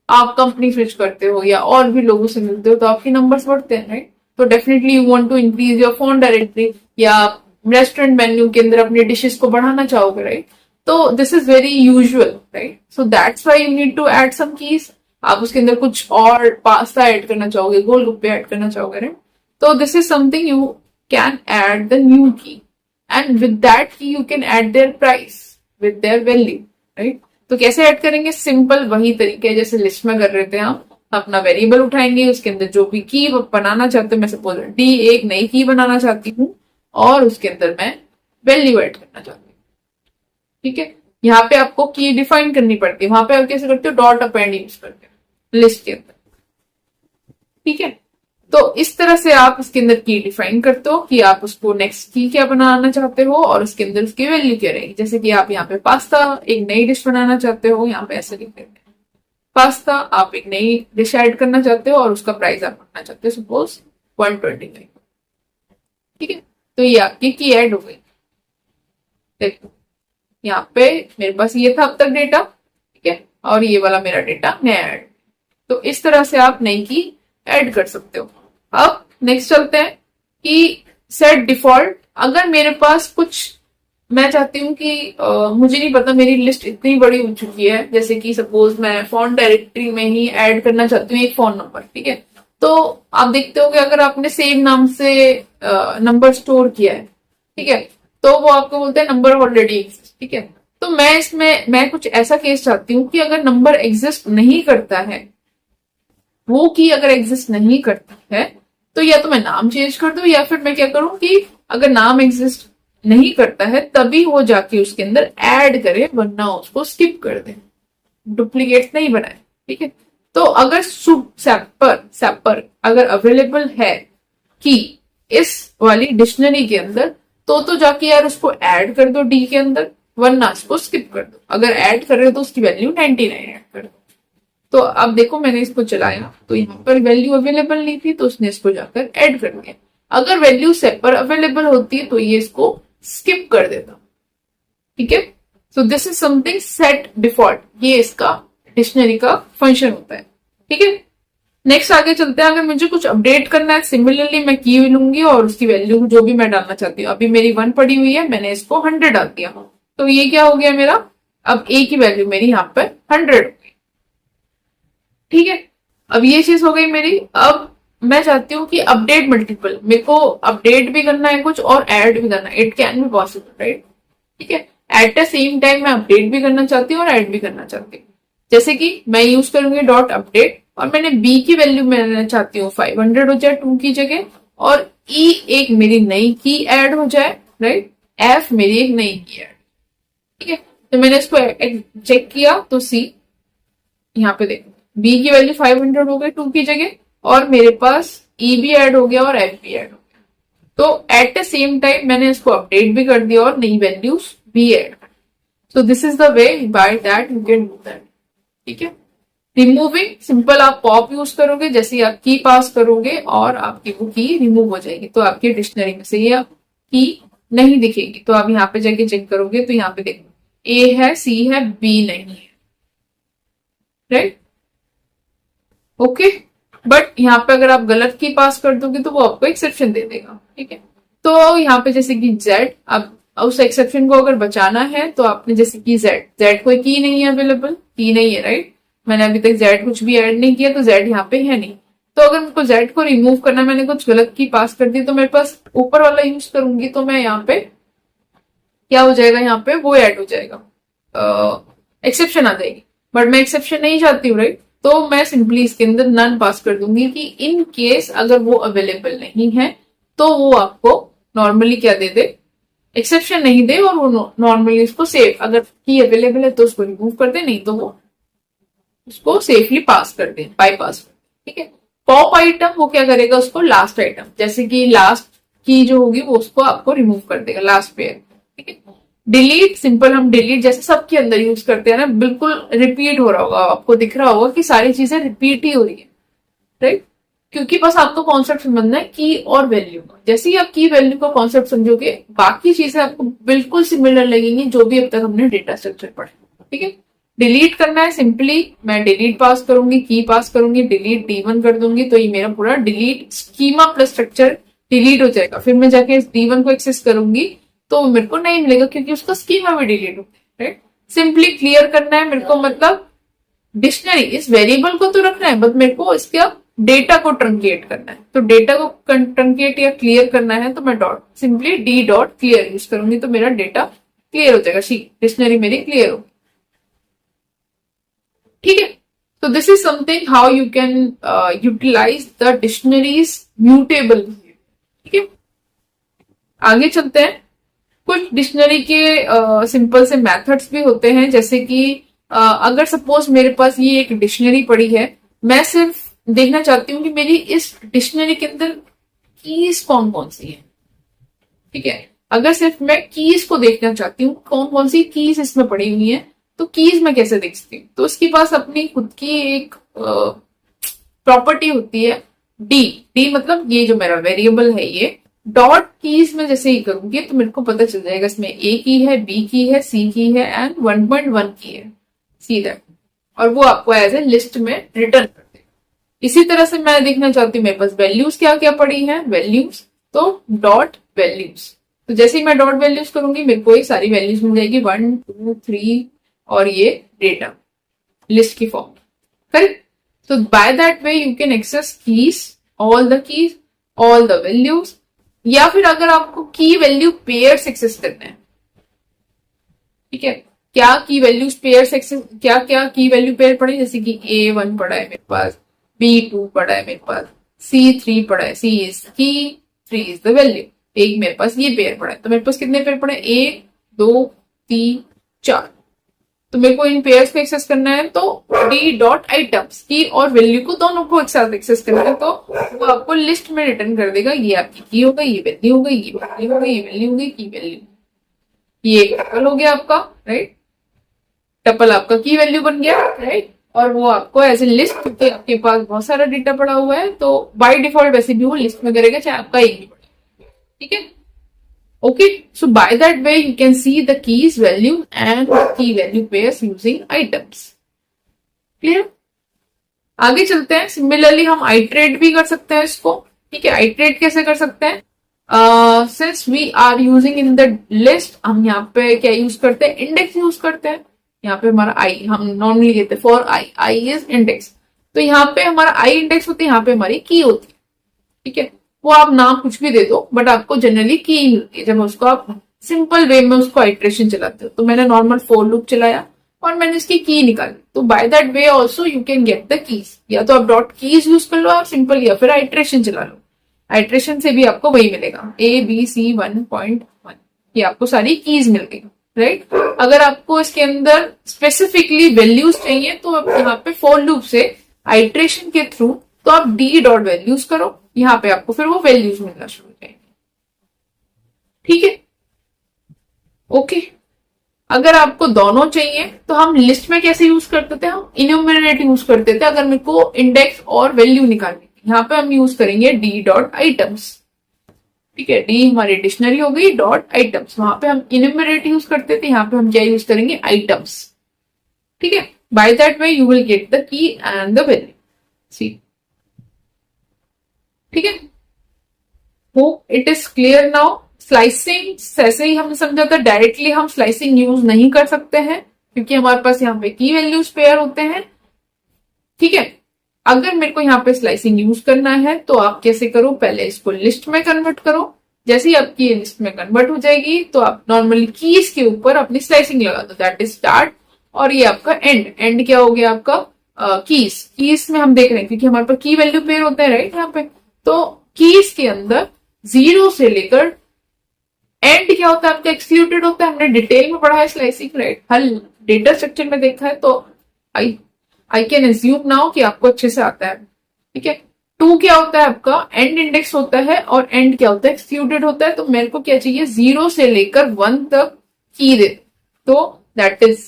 आप कंपनी स्विच करते हो या और भी लोगों से मिलते हो तो आपके नंबर्स बढ़ते हैं राइट? तो definitely you want to increase your font directory, या रेस्टोरेंट मेन्यू के अंदर अपने डिशेस को बढ़ाना चाहोगे राइट? तो this is very usual right? So that's why you need to add some keys. आप उसके अंदर कुछ और पास्ता ऐड करना चाहोगे, गोलगप्पे ऐड करना चाहोगे राइट? तो this is something you can add the new की, एंड विद दैट की you can add there price with their value right? तो कैसे ऐड करेंगे? सिंपल वही तरीके है जैसे लिस्ट में कर रहे थे हम। अपना वेरिएबल उठाएंगे, उसके अंदर जो भी की बनाना चाहते हो, मैं सपोज डी एक नई की बनाना चाहती हूँ और उसके अंदर मैं वैल्यू ऐड करना चाहती हूँ, ठीक है। यहाँ पे आपको की डिफाइन करनी पड़ती है, वहां पे आप कैसे करते हो? डॉट अपेंड यूज करते हो लिस्ट के अंदर, ठीक है। तो इस तरह से आप इसके अंदर की डिफाइन करते हो कि आप उसको नेक्स्ट की क्या बनाना चाहते हो और उसके अंदर उसकी वैल्यू क्या रहेगी। जैसे कि आप यहाँ पे पास्ता एक नई डिश बनाना चाहते हो, यहाँ पे ऐसे लिख देते हैं पास्ता, आप एक नई डिश ऐड करना चाहते हो और उसका प्राइस आप रखना चाहते हो सपोज 125, ठीक है। तो ये आपकी की ऐड हो गई। देखो यहाँ पे मेरे पास ये था अब तक डेटा, ठीक है, और ये वाला मेरा डेटा नया ऐड। तो इस तरह से आप नई की ऐड कर सकते हो। अब नेक्स्ट चलते हैं कि सेट डिफॉल्ट। अगर मेरे पास कुछ, मैं चाहती हूँ कि मुझे नहीं पता, मेरी लिस्ट इतनी बड़ी हो चुकी है, जैसे कि सपोज मैं फॉन्ट डायरेक्टरी में ही ऐड करना चाहती हूँ एक फोन नंबर, ठीक है। तो आप देखते हो कि अगर आपने सेम नाम से नंबर स्टोर किया है, ठीक है, तो वो आपको बोलते हैं नंबर ऑलरेडी एग्जिस्ट, ठीक है। तो मैं इसमें मैं कुछ ऐसा केस चाहती हूँ कि अगर नंबर एग्जिस्ट नहीं करता है, वो की अगर एग्जिस्ट नहीं करती है, तो या तो मैं नाम चेंज कर दूं या फिर मैं क्या करूं कि अगर नाम एग्जिस्ट नहीं करता है तभी वो जाके उसके अंदर ऐड करे, वरना उसको स्किप कर दे, डुप्लीकेट नहीं बनाए, ठीक है। तो अगर सैपर अगर अवेलेबल है कि इस वाली डिक्शनरी के अंदर, तो जाके यार उसको ऐड कर दो डी के अंदर, वरना उसको स्किप कर दो। अगर ऐड कर रहे हो तो उसकी वैल्यू 99 ऐड कर दो। तो अब देखो मैंने इसको चलाया तो यहाँ पर वैल्यू अवेलेबल नहीं थी, तो उसने इसको जाकर ऐड कर दिया। अगर वैल्यू सेपर अवेलेबल होती है तो ये इसको स्किप कर देता, ठीक है। सो this is something set default, ये इसका डिक्शनरी का फंक्शन होता है, ठीक है। नेक्स्ट आगे चलते हैं। अगर मुझे कुछ अपडेट करना है, सिमिलरली मैं की लूंगी और उसकी वैल्यू जो भी मैं डालना चाहती हूँ, अभी मेरी 1 पड़ी हुई है, मैंने इसको 100 डाल दिया, तो ये क्या हो गया मेरा, अब ए की वैल्यू मेरी यहाँ पर 100 हो गई, ठीक है। अब ये चीज हो गई मेरी। अब मैं चाहती हूँ कि अपडेट मल्टीपल, मेरे को अपडेट भी करना है कुछ और ऐड भी करना है, it can be possible, right. ठीक है, एट द सेम टाइम मैं अपडेट भी करना चाहती हूँ और ऐड भी करना चाहती हूँ। जैसे कि मैं यूज करूंगी डॉट अपडेट, और मैंने बी की वैल्यू मैं चाहती हूँ 500 हो जाए 2 की जगह, और ई एक मेरी नई की ऐड हो जाए, राइट। एफ मेरी एक नई की ऐड। ठीक है, तो मैंने इसको चेक किया तो सी, यहाँ पे देखो बी की वैल्यू 500 हो गई 2 की जगह, और मेरे पास ई भी ऐड हो गया और एफ भी ऐड हो गया। तो एट द सेम टाइम मैंने इसको अपडेट भी कर दिया और नई वैल्यूज भी ऐड कर। सो this is the way by that you can do that. ठीक है, रिमूविंग सिंपल, आप पॉप यूज करोगे, जैसे आप की पास करोगे और आपकी वो की रिमूव हो जाएगी, तो आपकी डिक्शनरी में से ये की नहीं दिखेगी। तो आप यहाँ पे जाके चेक करोगे तो यहाँ पे देखो ए है, सी है, बी नहीं है, राइट। ओके, बट यहाँ पे अगर आप गलत की पास कर दोगे तो वो आपको एक्सेप्शन दे देगा। ठीक है, तो यहाँ पे जैसे कि जेड, अब उस एक्सेप्शन को अगर बचाना है तो आपने जैसे कि जेड, जेड कोई की नहीं है अवेलेबल, की नहीं है, राइट। मैंने अभी तक जेड कुछ भी ऐड नहीं किया तो जेड यहाँ पे है नहीं। तो अगर मेरे को जेड को रिमूव करना, मैंने कुछ गलत की पास कर दी, तो मेरे पास ऊपर वाला यूज करूंगी तो मैं यहाँ पे क्या हो जाएगा, यहाँ पे वो ऐड हो जाएगा, एक्सेप्शन आ जाएगी। बट मैं एक्सेप्शन नहीं चाहती हूँ, राइट। तो मैं सिंपली इसके अंदर नन पास कर दूंगी कि इन केस अगर वो अवेलेबल नहीं है तो वो आपको नॉर्मली क्या दे दे, एक्सेप्शन नहीं दे, और वो नॉर्मली उसको सेफ, अगर की अवेलेबल है तो उसको रिमूव कर दे, नहीं तो वो उसको सेफली पास कर दे, बाईपास कर दे। ठीक है, पॉप आइटम वो क्या करेगा, उसको लास्ट आइटम, जैसे कि लास्ट की जो होगी वो उसको आपको रिमूव कर देगा, लास्ट पेयर। ठीक है, डिलीट सिंपल, हम डिलीट जैसे सबके अंदर यूज करते हैं ना, बिल्कुल रिपीट हो रहा होगा, आपको दिख रहा होगा कि सारी चीजें रिपीट ही हो रही है, राइट। क्योंकि बस आपको कॉन्सेप्ट समझना है की और वैल्यू का। जैसे ही आप की वैल्यू का कॉन्सेप्ट समझोगे, बाकी चीजें आपको बिल्कुल सिमिलर लगेंगी जो भी अब तक हमने डेटा स्ट्रक्चर पढ़े। ठीक है, डिलीट करना है, सिंपली मैं डिलीट पास करूंगी, की पास करूंगी, डिलीट D1 कर दूंगी, तो ये मेरा पूरा delete schema plus structure delete हो जाएगा। फिर मैं जाके इस D1 को एक्सेस करूंगी तो मेरे को नहीं मिलेगा, क्योंकि उसका स्कीमा भी डिलीट होता है, राइट। सिंपली क्लियर करना है मेरे को, मतलब डिक्शनरी इस वेरिएबल को तो रखना है, बट मेरे को इसके डेटा को ट्रंकेट करना है। तो डेटा को ट्रंकेट या क्लियर करना है तो मैं dot, simply D dot clear use करूंगी, तो मेरा डेटा क्लियर हो जाएगा, डिक्शनरी मेरी क्लियर होगी। ठीक है, तो this is something how you can utilise the dictionaries mutable. ठीक है, आगे चलते हैं। कुछ डिक्शनरी के सिंपल से मेथड्स भी होते हैं, जैसे कि अगर सपोज मेरे पास ये एक डिक्शनरी पड़ी है, मैं सिर्फ देखना चाहती हूँ कि मेरी इस डिक्शनरी के अंदर कीज कौन कौन सी है। ठीक है, अगर सिर्फ मैं कीज को देखना चाहती हूँ कौन कौन सी कीज इसमें पड़ी हुई है, तो कीज मैं कैसे देख सकती हूँ, तो उसके पास अपनी खुद की एक प्रॉपर्टी होती है डी। डी मतलब ये जो मेरा वेरिएबल है, ये डॉट कीज में जैसे ही करूंगी तो मेरे को पता चल जाएगा इसमें ए की है, बी की है, सी की है एंड 1.1 की है, सी दैट, और वो आपको एज ए लिस्ट में रिटर्न कर देगा। इसी तरह से मैं देखना चाहती हूँ मेरे पास वैल्यूज क्या क्या पड़ी है, वैल्यूज, तो डॉट वैल्यूज, तो जैसे ही मैं डॉट वैल्यूज करूंगी मेरे को ये सारी वैल्यूज मिल जाएगी 1 2 3, और ये डेटा लिस्ट की form, correct. So by that way you can access keys, all the keys, all the values, या फिर अगर आपको की वैल्यू पेयर्स एक्सेस करना है, ठीक है, क्या की वैल्यूज पेयर्स एक्सेस, क्या क्या की वैल्यू पेयर पड़े, जैसे कि A1 पड़ा है मेरे पास, B2 पड़ा है मेरे पास, C3 पड़ा है, C is key, 3 is the value, एक मेरे पास ये पेयर पड़ा है, तो मेरे पास कितने पेयर पड़े, 1 2 3 4, तो मेरे को इन पेयर्स को एक्सेस करना है, तो डी डॉट आइटम्स की और वैल्यू को दोनों को एक साथ एक्सेस करना है, तो वो आपको लिस्ट में रिटर्न कर देगा, ये आपकी की हो गई, ये वैल्यू हो गई, ये वैल्यू हो गई, ये वैल्यू हो गई, की वैल्यू, ये एक टपल हो गया आपका, राइट। टपल आपका की वैल्यू बन गया, राइट, और वो आपको एज ए लिस्ट, क्योंकि आपके पास बहुत सारा डेटा पड़ा हुआ है तो बाय डिफॉल्ट वैसे भी वो लिस्ट में करेगा, चाहे आपका एक भी पड़े। ठीक है, okay, so by that way you can see the keys value and key value pairs using items. Clear? आगे चलते हैं। सिमिलरली हम आइट्रेट भी कर सकते हैं इसको। ठीक है, आइट्रेट कैसे कर सकते हैं, since we are using in the list, हम यहाँ पे क्या यूज करते हैं, इंडेक्स यूज करते हैं। यहाँ पे हमारा आई हम नॉर्मली लेते हैं for I, I is index, तो यहाँ पे हमारा आई इंडेक्स होती है, यहाँ पे हमारी की होती है। ठीक है, वो आप नाम कुछ भी दे दो, बट आपको जनरली की मिलती है जब उसको आप सिंपल वे में उसको आइट्रेशन चलाते हो। तो मैंने नॉर्मल फॉर लूप चलाया और मैंने इसकी की निकाली, तो bye that way also you can get the keys. या तो आप डॉट कीज यूज कर लो आप सिंपल, या फिर आइट्रेशन चला लो। आइट्रेशन से भी आपको वही मिलेगा, ABC1.1, ये आपको सारी कीज मिल गई, राइट। अगर आपको इसके अंदर स्पेसिफिकली वैल्यूज चाहिए तो आप यहाँ पे फॉर लूप से आइट्रेशन के थ्रू तो आप डी डॉट वैल्यूज करो, यहाँ पे आपको फिर वो वैल्यूज मिलना शुरू हो जाएंगे। ठीक है, ओके। अगर आपको दोनों चाहिए तो हम लिस्ट में कैसे यूज करते थे, हम इन्यूमरेट यूज करते थे। अगर मेरे को इंडेक्स और वैल्यू निकालनी, यहाँ पे हम यूज करेंगे डी डॉट आइटम्स। ठीक है, डी हमारी डिक्शनरी हो गई, डॉट आइटम्स, वहां पे हम इन्यूमरेट यूज करते थे, यहाँ पे हम क्या यूज करेंगे, आइटम्स। ठीक है, by that way you will get the key and the value. See, ठीक है, hope it is clear now. Slicing ऐसे ही हमने समझा था, डायरेक्टली हम स्लाइसिंग यूज नहीं कर सकते हैं क्योंकि हमारे पास यहाँ पे की वैल्यूज पेयर होते हैं। ठीक है, अगर मेरे को यहाँ पे स्लाइसिंग यूज करना है तो आप कैसे करो, पहले इसको लिस्ट में कन्वर्ट करो। जैसे ही आपकी ये लिस्ट में कन्वर्ट हो जाएगी तो आप नॉर्मली कीज के ऊपर अपनी स्लाइसिंग लगा दो, दैट इज स्टार्ट। और ये आपका एंड, एंड क्या हो गया आपका कीज। कीज में हम देख रहे हैं क्योंकि हमारे पास की वैल्यू पेयर होते हैं, राइट। यहाँ पे तो कीज के अंदर 0 से लेकर एंड क्या होता है आपका, एक्सक्लूडेड होता है। हमने डिटेल में पढ़ा है स्लाइसिंग, राइट, हल डेटा स्ट्रक्चर में देखा है, तो आई कैन एज्यूम नाउ कि आपको अच्छे से आता है। ठीक है, 2 क्या होता है आपका, एंड इंडेक्स होता है, और एंड क्या होता है, एक्सक्लूडेड होता है। तो मेरे को क्या चाहिए, 0 से लेकर 1 तक की दे दो, तो दैट इज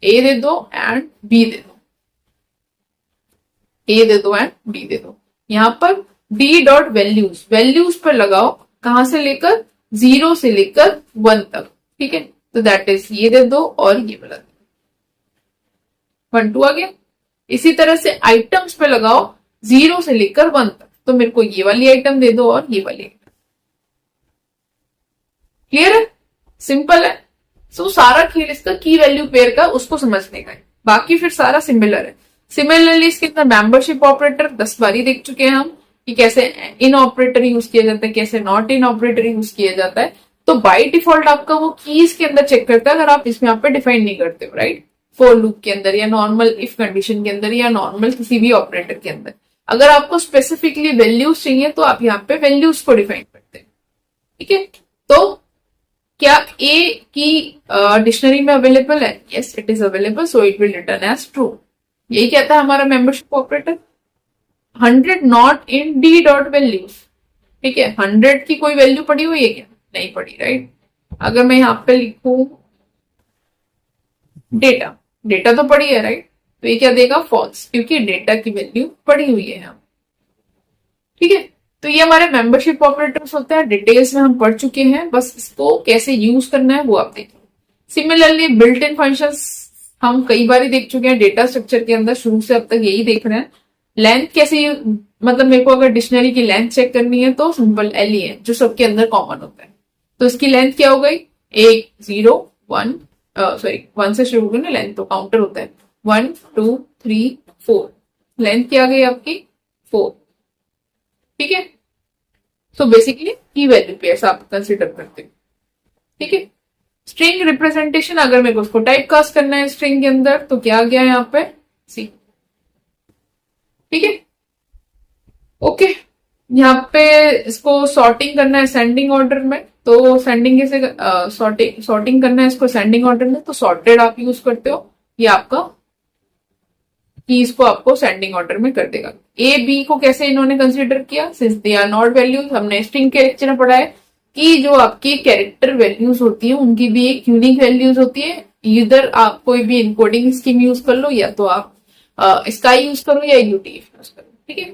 ए दे दो एंड बी दे दो, ए दे दो एंड बी दे दो। यहां पर डी डॉट वैल्यूज, वैल्यूज पर लगाओ, कहां से लेकर 0 से लेकर 1 तक। ठीक है, तो दैट इज ये दे दो और ये वाला दे दो, 1 2 आ गया। इसी तरह से आइटम्स पे लगाओ 0 से लेकर 1 तक, तो मेरे को ये वाली आइटम दे दो और ये वाली आइटम। क्लियर है, सिंपल है। सो सारा खेल इसका की वैल्यू पेयर का उसको समझने का है, बाकी फिर सारा सिमिलर है। सिमिलरली इसके अंदर मेंबरशिप ऑपरेटर 10 बार ही देख चुके हैं हम कि कैसे इन ऑपरेटर यूज किया जाता है, कैसे नॉट इन ऑपरेटर यूज किया जाता है। तो बाय डिफॉल्ट आपका वो कीज के अंदर चेक करता है अगर आप इसमें यहाँ पे डिफाइन नहीं करते हो, राइट। फॉर लूप के अंदर या नॉर्मल इफ कंडीशन के अंदर या नॉर्मल किसी भी ऑपरेटर के अंदर अगर आपको स्पेसिफिकली वैल्यूज चाहिए तो आप यहाँ पे वैल्यूज को डिफाइन करते हैं। ठीक है, तो क्या ए की डिक्शनरी में अवेलेबल है, yes it is available, so it will return as true. यही कहता है हमारा membership operator. 100 not in D dot values. ठीक है, 100 की कोई वैल्यू पड़ी हुई है क्या, नहीं पड़ी, राइट। अगर मैं यहाँ पे लिखूं डेटा, डेटा तो पड़ी है, राइट, तो ये क्या देगा, फॉल्स, क्योंकि डेटा की वैल्यू पड़ी हुई है यहाँ। ठीक है, तो ये हमारे मेंबरशिप ऑपरेटर्स होते हैं, डिटेल्स में हम पढ़ चुके हैं, बस इसको कैसे यूज करना है वो आप देखिए। सिमिलरली बिल्ट इन फंक्शंस हम कई बार ही देख चुके हैं, डेटा स्ट्रक्चर के अंदर शुरू से अब तक यही देख रहे हैं। लेंथ कैसे, मतलब मेरे को अगर डिक्शनरी की लेंथ चेक करनी है तो सिंपल एल ही है जो सबके अंदर कॉमन होता है। तो इसकी लेंथ क्या हो गई, 1 0 1 सॉरी 1 से शुरू होगी ना लेंथ, तो काउंटर होता है 1 2 3 4, लेंथ क्या आ गई आपकी 4। ठीक है, तो बेसिकली की वैल्यू पेयर्स आप कंसिडर करते हो। ठीक है, स्ट्रिंग रिप्रेजेंटेशन अगर मेरे को उसको टाइप कास्ट करना है स्ट्रिंग के अंदर तो क्या आ गया यहाँ पे सी। ठीक है, ओके, यहाँ पे इसको सॉर्टिंग करना है सेंडिंग ऑर्डर में, तो सेंडिंग कैसे सॉर्टिंग करना है इसको सेंडिंग ऑर्डर में, तो सॉर्टेड आप यूज करते हो, ये आपका कीज को आपको सेंडिंग ऑर्डर में कर देगा। ए बी को कैसे इन्होंने कंसीडर किया, since they are not values, हमने स्ट्रिंग के लेक्चर में पढ़ा है कि जो आपकी कैरेक्टर वैल्यूज होती है उनकी भी एक यूनिक वैल्यूज होती है। इधर आप कोई भी इनकोडिंग स्कीम यूज कर लो या तो आप स्काई यूज करो या यूटीएफ यूज करो। ठीक है,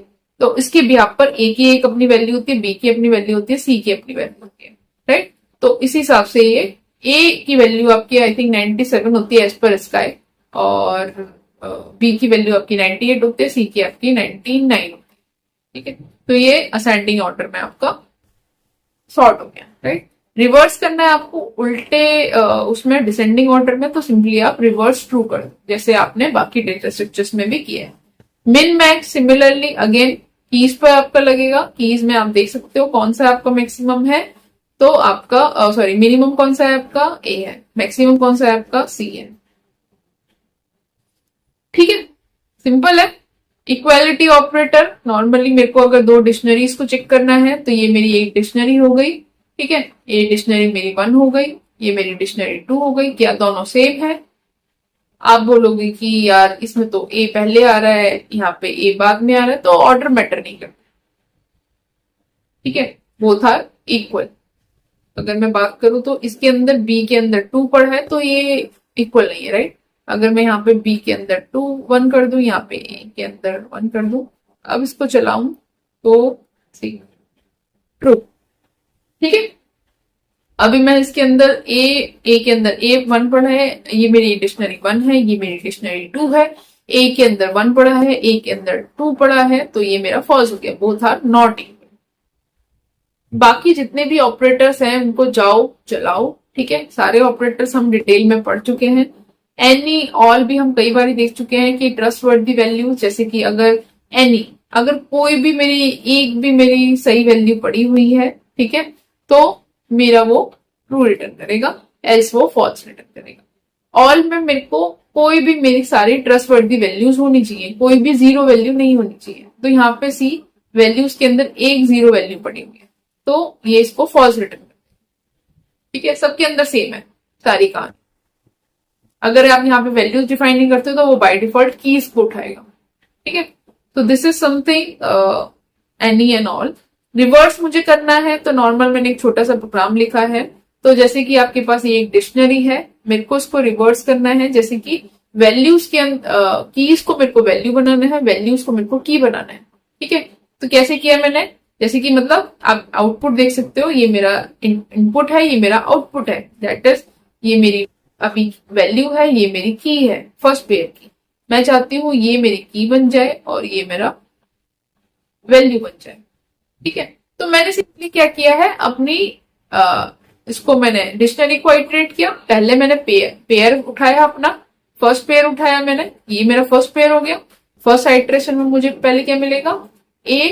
तो इसके बिहाफ पर ए की एक अपनी वैल्यू होती है, बी की अपनी वैल्यू होती है, सी की अपनी वैल्यू होती है, राइट। तो इस हिसाब से ये ए की वैल्यू आपकी आई थिंक 97 होती है एज पर स्काई, और बी की वैल्यू आपकी 98 होती है, सी की आपकी 99 होती है। ठीक है, तो ये असेंडिंग ऑर्डर में आपका सॉर्ट हो गया, राइट। रिवर्स करना है आपको उल्टे उसमें डिसेंडिंग ऑर्डर में, तो सिंपली आप रिवर्स ट्रू कर दो जैसे आपने बाकी डेटा स्ट्रक्चर्स में भी किया है। Min max similarly again keys पर आपका लगेगा, कीज में आप देख सकते हो कौन सा आपका मैक्सिमम है, तो आपका सॉरी मिनिमम कौन सा है आपका ए है, मैक्सिमम कौन सा है आपका सी है। ठीक है, सिंपल है। इक्वालिटी ऑपरेटर, नॉर्मली मेरे को अगर दो डिक्शनरीज को चेक करना है तो ये मेरी एक डिक्शनरी हो गई, ठीक है, ये डिक्शनरी मेरी 1 हो गई, ये मेरी डिक्शनरी 2 हो गई। क्या दोनों सेम है? आप बोलोगे कि यार इसमें तो ए पहले आ रहा है, यहाँ पे ए बाद में आ रहा है, तो ऑर्डर मैटर नहीं करता। ठीक है, बोथ आर इक्वल। अगर मैं बात करूं तो इसके अंदर बी के अंदर 2 पड़ा है तो ये इक्वल नहीं है, राइट। अगर मैं यहाँ पे बी के अंदर 2 1 कर दूं, यहाँ पे ए के अंदर 1 कर दूं, अब इसको चलाऊं तो सी ट्रू। ठीक है, अभी मैं इसके अंदर ए के अंदर ए 1 पड़ा है, ये मेरी डिक्शनरी 1 है, ये मेरी डिक्शनरी 2 है। ए के अंदर 1 पड़ा है, ए के अंदर 2 पड़ा है, तो ये मेरा फॉल्स हो गया, बोथ आर नॉट इक्वल। बाकी जितने भी ऑपरेटर्स हैं उनको जाओ चलाओ। ठीक है, सारे ऑपरेटर्स हम डिटेल में पढ़ चुके हैं। एनी ऑल भी हम कई बार देख चुके हैं कि ट्रस्ट वर्दी वैल्यू, जैसे कि अगर एनी, अगर कोई भी मेरी एक भी मेरी सही वैल्यू पड़ी हुई है, ठीक है, तो मेरा वो ट्रू रिटर्न करेगा, एल्स वो फॉल्स रिटर्न करेगा। ऑल में मेरे को कोई भी मेरी सारी ट्रस्ट वर्दी वैल्यूज होनी चाहिए, कोई भी जीरो वैल्यू नहीं होनी चाहिए। तो यहाँ पे सी वैल्यूज के अंदर एक जीरो वैल्यू पड़ी हुई है, तो ये इसको फॉल्स रिटर्न करते हैं। ठीक है, सबके अंदर सेम है सारी कहानी। अगर आप यहाँ पे वैल्यूज डिफाइन नहीं करते तो वो बाय डिफॉल्ट कीज को उठाएगा। ठीक है, तो this is something any and all. Reverse मुझे करना है तो नॉर्मल मैंने एक छोटा सा प्रोग्राम लिखा है। तो जैसे कि आपके पास ये एक डिक्शनरी है, मेरे को उसको रिवर्स करना है, जैसे कि वैल्यूज के कीज को मेरे को वैल्यू बनाना है, वैल्यूज को मेरे को की बनाना है। ठीक है, तो कैसे किया मैंने, जैसे कि मतलब आप आउटपुट देख सकते हो, ये मेरा इनपुट है, ये मेरा आउटपुट है, दैट इज ये मेरी अभी वैल्यू है, ये मेरी की है फर्स्ट पेयर की। मैं चाहती हूँ ये मेरी की बन जाए और ये मेरा वैल्यू बन जाए। ठीक है, तो मैंने सिंपली क्या किया है, अपनी इसको मैंने डिक्शनरी को आइटरेट किया। पहले मैंने पेयर उठाया, अपना फर्स्ट पेयर उठाया मैंने, ये मेरा फर्स्ट पेयर हो गया। फर्स्ट आइटरेशन में मुझे पहले क्या मिलेगा, ए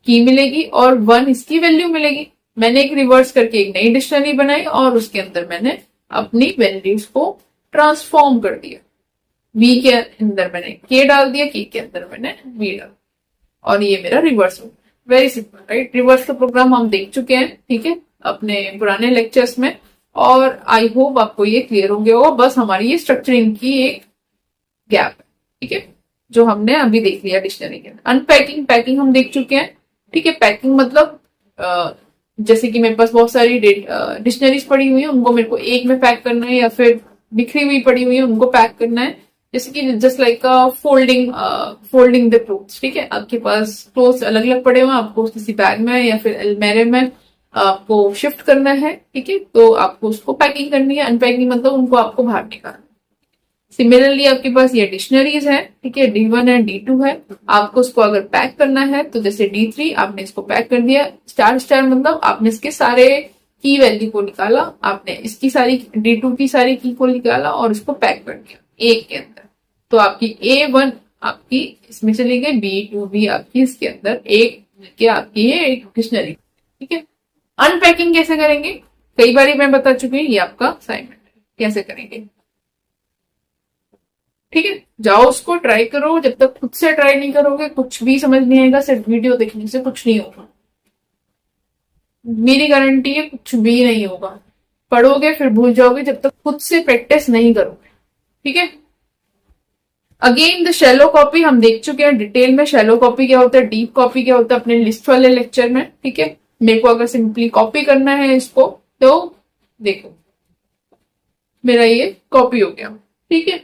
की मिलेगी और 1 इसकी वैल्यू मिलेगी। मैंने एक रिवर्स करके एक नई डिक्शनरी बनाई और उसके अंदर मैंने अपनी वैल्यूज को ट्रांसफॉर्म कर दिया। वी के अंदर मैंने के डाल दिया, के अंदर मैंने वी डाल दिया, और ये मेरा रिवर्स हो गया। Very simple, right. रिवर्स का प्रोग्राम हम देख चुके हैं, ठीक है, अपने पुराने लेक्चर्स में, और आई होप आपको ये क्लियर हो गया होगा। बस हमारी ये स्ट्रक्चरिंग की एक गैप है, ठीक है, जो हमने अभी देख लिया डिक्शनरी के अंदर। अनपैकिंग, पैकिंग हम देख चुके हैं। ठीक है, पैकिंग मतलब जैसे कि मेरे पास बहुत सारी डिक्शनरीज पड़ी हुई है, उनको मेरे को एक में पैक करना है, या फिर बिखरी हुई पड़ी हुई है उनको पैक करना है। जैसे कि just like folding the clothes. ठीक है, आपके पास क्लोथ्स अलग अलग पड़े हुए हैं, आपको किसी बैग में या फिर अलमेरे में आपको शिफ्ट करना है। ठीक है, तो आपको उसको पैकिंग करनी है। अनपैकिंग मतलब उनको आपको बाहर निकालना। सिमिलरली आपके पास ये डिक्शनरीज है, ठीक है, D1 है, D2 है, आपको उसको अगर पैक करना है तो जैसे D3 आपने इसको पैक कर दिया, स्टार स्टार मतलब आपने इसके सारे की वैल्यू को निकाला, आपने इसकी सारी D2 की सारी की को निकाला और इसको पैक कर दिया एक के अंदर। तो आपकी A1 आपकी इसमें चली गई, B2 भी आपकी इसके अंदर, एक के आपकी ये एक डिक्शनरी। ठीक है, अनपैकिंग कैसे करेंगे कई बार मैं बता चुकी हूँ, ये आपका असाइनमेंट है कैसे करेंगे। ठीक है, जाओ उसको ट्राई करो। जब तक खुद से ट्राई नहीं करोगे कुछ भी समझ नहीं आएगा, सिर्फ वीडियो देखने से कुछ नहीं होगा। मेरी गारंटी है कुछ भी नहीं होगा। पढ़ोगे फिर भूल जाओगे जब तक खुद से प्रैक्टिस नहीं करोगे। ठीक है, अगेन द शैलो कॉपी हम देख चुके हैं डिटेल में। शैलो कॉपी क्या होता है, डीप कॉपी क्या होता है, अपने लिस्ट वाले लेक्चर में। ठीक है, मेरे को अगर सिंपली कॉपी करना है इसको, तो देखो मेरा ये कॉपी हो गया। ठीक है,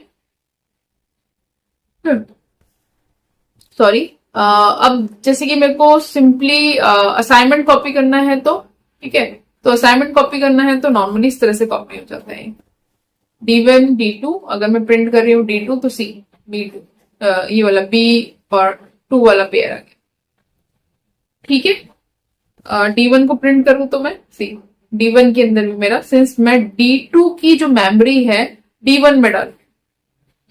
सॉरी, अब जैसे कि मेरे को सिंपली असाइनमेंट कॉपी करना है, तो ठीक है, तो असाइनमेंट कॉपी करना है तो नॉर्मली इस तरह से कॉपी हो जाता है। D1 D2, अगर मैं प्रिंट कर रही हूँ D2 तो C B2, ये वाला B और 2 वाला पेयर आ गया। ठीक है, D1 को प्रिंट करूं तो मैं C, D1 के अंदर भी मेरा, सिंस मैं D2 की जो मेमोरी है D1 में डाल,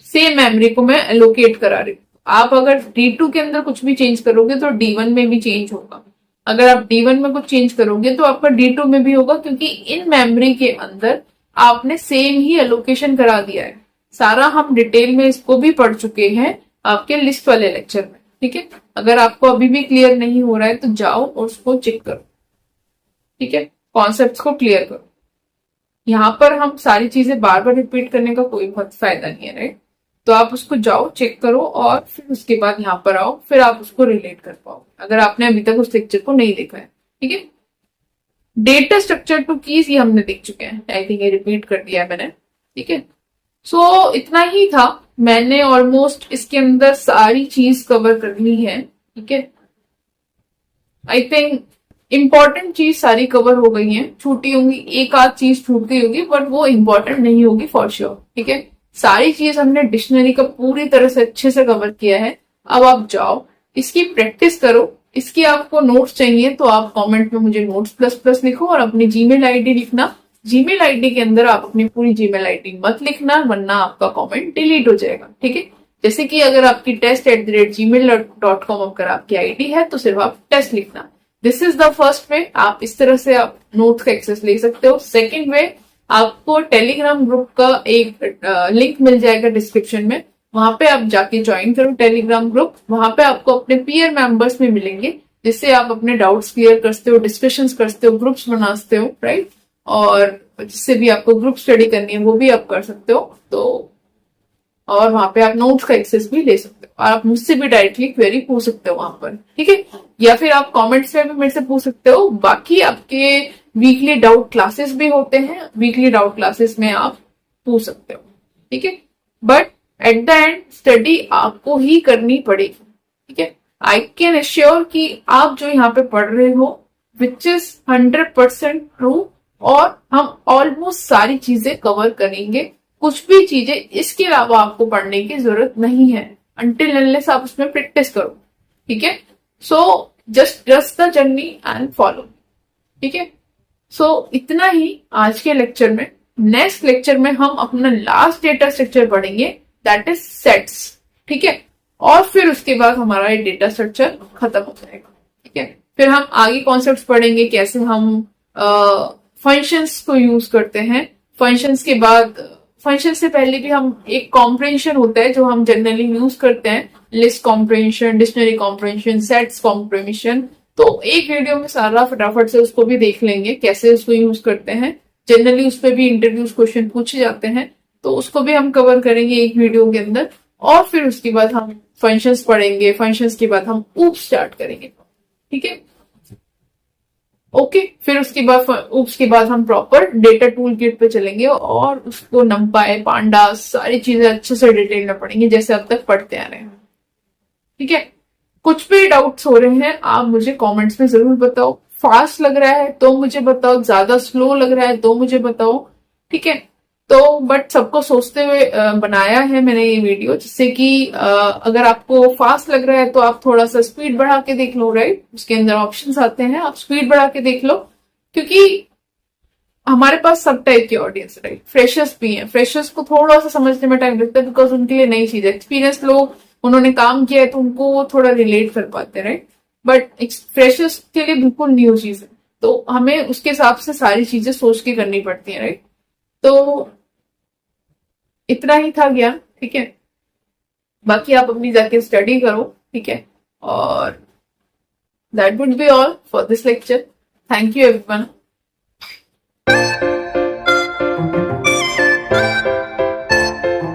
सेम मेमोरी को मैं एलोकेट करा रही हूँ। आप अगर D2 के अंदर कुछ भी चेंज करोगे तो D1 में भी चेंज होगा। अगर आप D1 में कुछ चेंज करोगे तो आपका D2 में भी होगा, क्योंकि इन मेमोरी के अंदर आपने सेम ही एलोकेशन करा दिया है। सारा हम डिटेल में इसको भी पढ़ चुके हैं आपके लिस्ट वाले लेक्चर में। ठीक है, अगर आपको अभी भी क्लियर नहीं हो रहा है तो जाओ और उसको चेक करो। ठीक है, कॉन्सेप्ट्स को क्लियर करो। यहाँ पर हम सारी चीजें बार बार रिपीट करने का कोई बहुत फायदा नहीं है, राइट। तो आप उसको जाओ, चेक करो, और फिर उसके बाद यहाँ पर आओ, फिर आप उसको रिलेट कर पाओ अगर आपने अभी तक उस लेक्चर को नहीं देखा है। ठीक है, डेटा स्ट्रक्चर टू कीज ये हमने देख चुके हैं, आई थिंक ये रिपीट कर दिया है मैंने। ठीक है, सो इतना ही था। मैंने ऑलमोस्ट इसके अंदर सारी चीज कवर कर ली है। ठीक है, आई थिंक इंपॉर्टेंट चीज सारी कवर हो गई है। छूटी होंगी, एक आध चीज छूट गई होगी, बट वो इंपॉर्टेंट नहीं होगी फॉर श्योर। ठीक है, सारी चीज हमने डिक्शनरी का पूरी तरह से अच्छे से कवर किया है। अब आप जाओ, इसकी प्रैक्टिस करो। इसकी आपको नोट्स चाहिए तो आप कमेंट में मुझे नोट्स प्लस प्लस लिखो और अपनी जीमेल आईडी लिखना। जीमेल आईडी के अंदर आप अपनी पूरी जीमेल आईडी मत लिखना, वरना आपका कमेंट डिलीट हो जाएगा। ठीक है, जैसे कि अगर आपकी test@gmail.com अगर आपकी आईडी है तो सिर्फ आप टेस्ट लिखना। दिस इज द फर्स्ट वे। आप इस तरह से आप नोट्स का एक्सेस ले सकते हो। सेकेंड वे, आपको टेलीग्राम ग्रुप का एक लिंक मिल जाएगा डिस्क्रिप्शन में, वहां पे आप जाके ज्वाइन करो टेलीग्राम ग्रुप। वहां पे आपको अपने पीयर मेंबर्स में मिलेंगे, जिससे आप अपने डाउट्स क्लियर करते हो, डिस्कशंस करते हो, ग्रुप्स बनाते हो, राइट। और जिससे भी आपको ग्रुप स्टडी करनी है वो भी आप कर सकते हो। तो और वहां पे आप नोट्स का एक्सेस भी ले सकते हो, और आप मुझसे भी डायरेक्टली क्वेरी पूछ सकते हो वहां पर। ठीक है, या फिर आप कमेंट्स में भी मेरे से पूछ सकते हो। बाकी आपके वीकली डाउट क्लासेस भी होते हैं, वीकली डाउट क्लासेस में आप पूछ सकते हो। ठीक है, but at the end study आपको ही करनी पड़ेगी। ठीक है, आई कैन एश्योर कि आप जो यहाँ पे पढ़ रहे हो विच इज 100% ट्रू, और हम ऑलमोस्ट सारी चीजें कवर करेंगे। कुछ भी चीजें इसके अलावा आपको पढ़ने की जरूरत नहीं है, अनटिल अनलेस आप उसमें प्रैक्टिस करो। ठीक है, so just trust the journey and follow. ठीक है, सो इतना ही आज के लेक्चर में। नेक्स्ट लेक्चर में हम अपना लास्ट डेटा स्ट्रक्चर पढ़ेंगे, दैट इज सेट्स। ठीक है, और फिर उसके बाद हमारा ये डेटा स्ट्रक्चर खत्म हो जाएगा। ठीक है, फिर हम आगे कॉन्सेप्ट्स पढ़ेंगे, कैसे हम फंक्शंस को यूज करते हैं। फंक्शंस के बाद, फंक्शन से पहले भी हम एक कॉम्प्रिहेंशन होता है जो हम जनरली यूज करते हैं, list comprehension, dictionary comprehension, sets comprehension. तो एक वीडियो में सारा फटाफट से उसको भी देख लेंगे कैसे उसको यूज करते हैं। जनरली उस पर भी इंटरव्यूज क्वेश्चन पूछे जाते हैं, तो उसको भी हम कवर करेंगे एक वीडियो के अंदर। और फिर उसके बाद हम फंक्शंस पढ़ेंगे, फंक्शंस के बाद हम ऊप्स स्टार्ट करेंगे। ठीक है, ओके, फिर उसके बाद हम प्रॉपर डेटा टूल किट पे चलेंगे और उसको नंपाई, पांडास सारी चीजें अच्छे से डिटेल में पढ़ेंगे जैसे अब तक पढ़ते आ रहे हैं। ठीक है, कुछ भी डाउट्स हो रहे हैं आप मुझे कमेंट्स में जरूर बताओ। फास्ट लग रहा है तो मुझे बताओ, ज्यादा स्लो लग रहा है तो मुझे बताओ। ठीक है, तो बट सबको सोचते हुए बनाया है मैंने ये वीडियो, जिससे कि अगर आपको फास्ट लग रहा है तो आप थोड़ा सा स्पीड बढ़ा के देख लो, राइट। उसके अंदर ऑप्शंस आते हैं, आप स्पीड बढ़ा के देख लो, क्योंकि हमारे पास सब टाइप की ऑडियंस, राइट। फ्रेशर्स भी हैं, फ्रेशर्स को थोड़ा सा समझने में टाइम लगता है, बिकॉज उनके लिए नई चीज है। एक्सपीरियंस लोग, उन्होंने काम किया है तो उनको वो थोड़ा रिलेट कर पाते हैं, राइट। बट फ्रेशर्स के लिए बिल्कुल न्यू चीज है, तो हमें उसके हिसाब से सारी चीजें सोच के करनी पड़ती है, राइट। तो इतना ही था ज्ञान। ठीक है, बाकी आप अपनी जाके स्टडी करो। ठीक है, और that would be all for this lecture. Thank you everyone.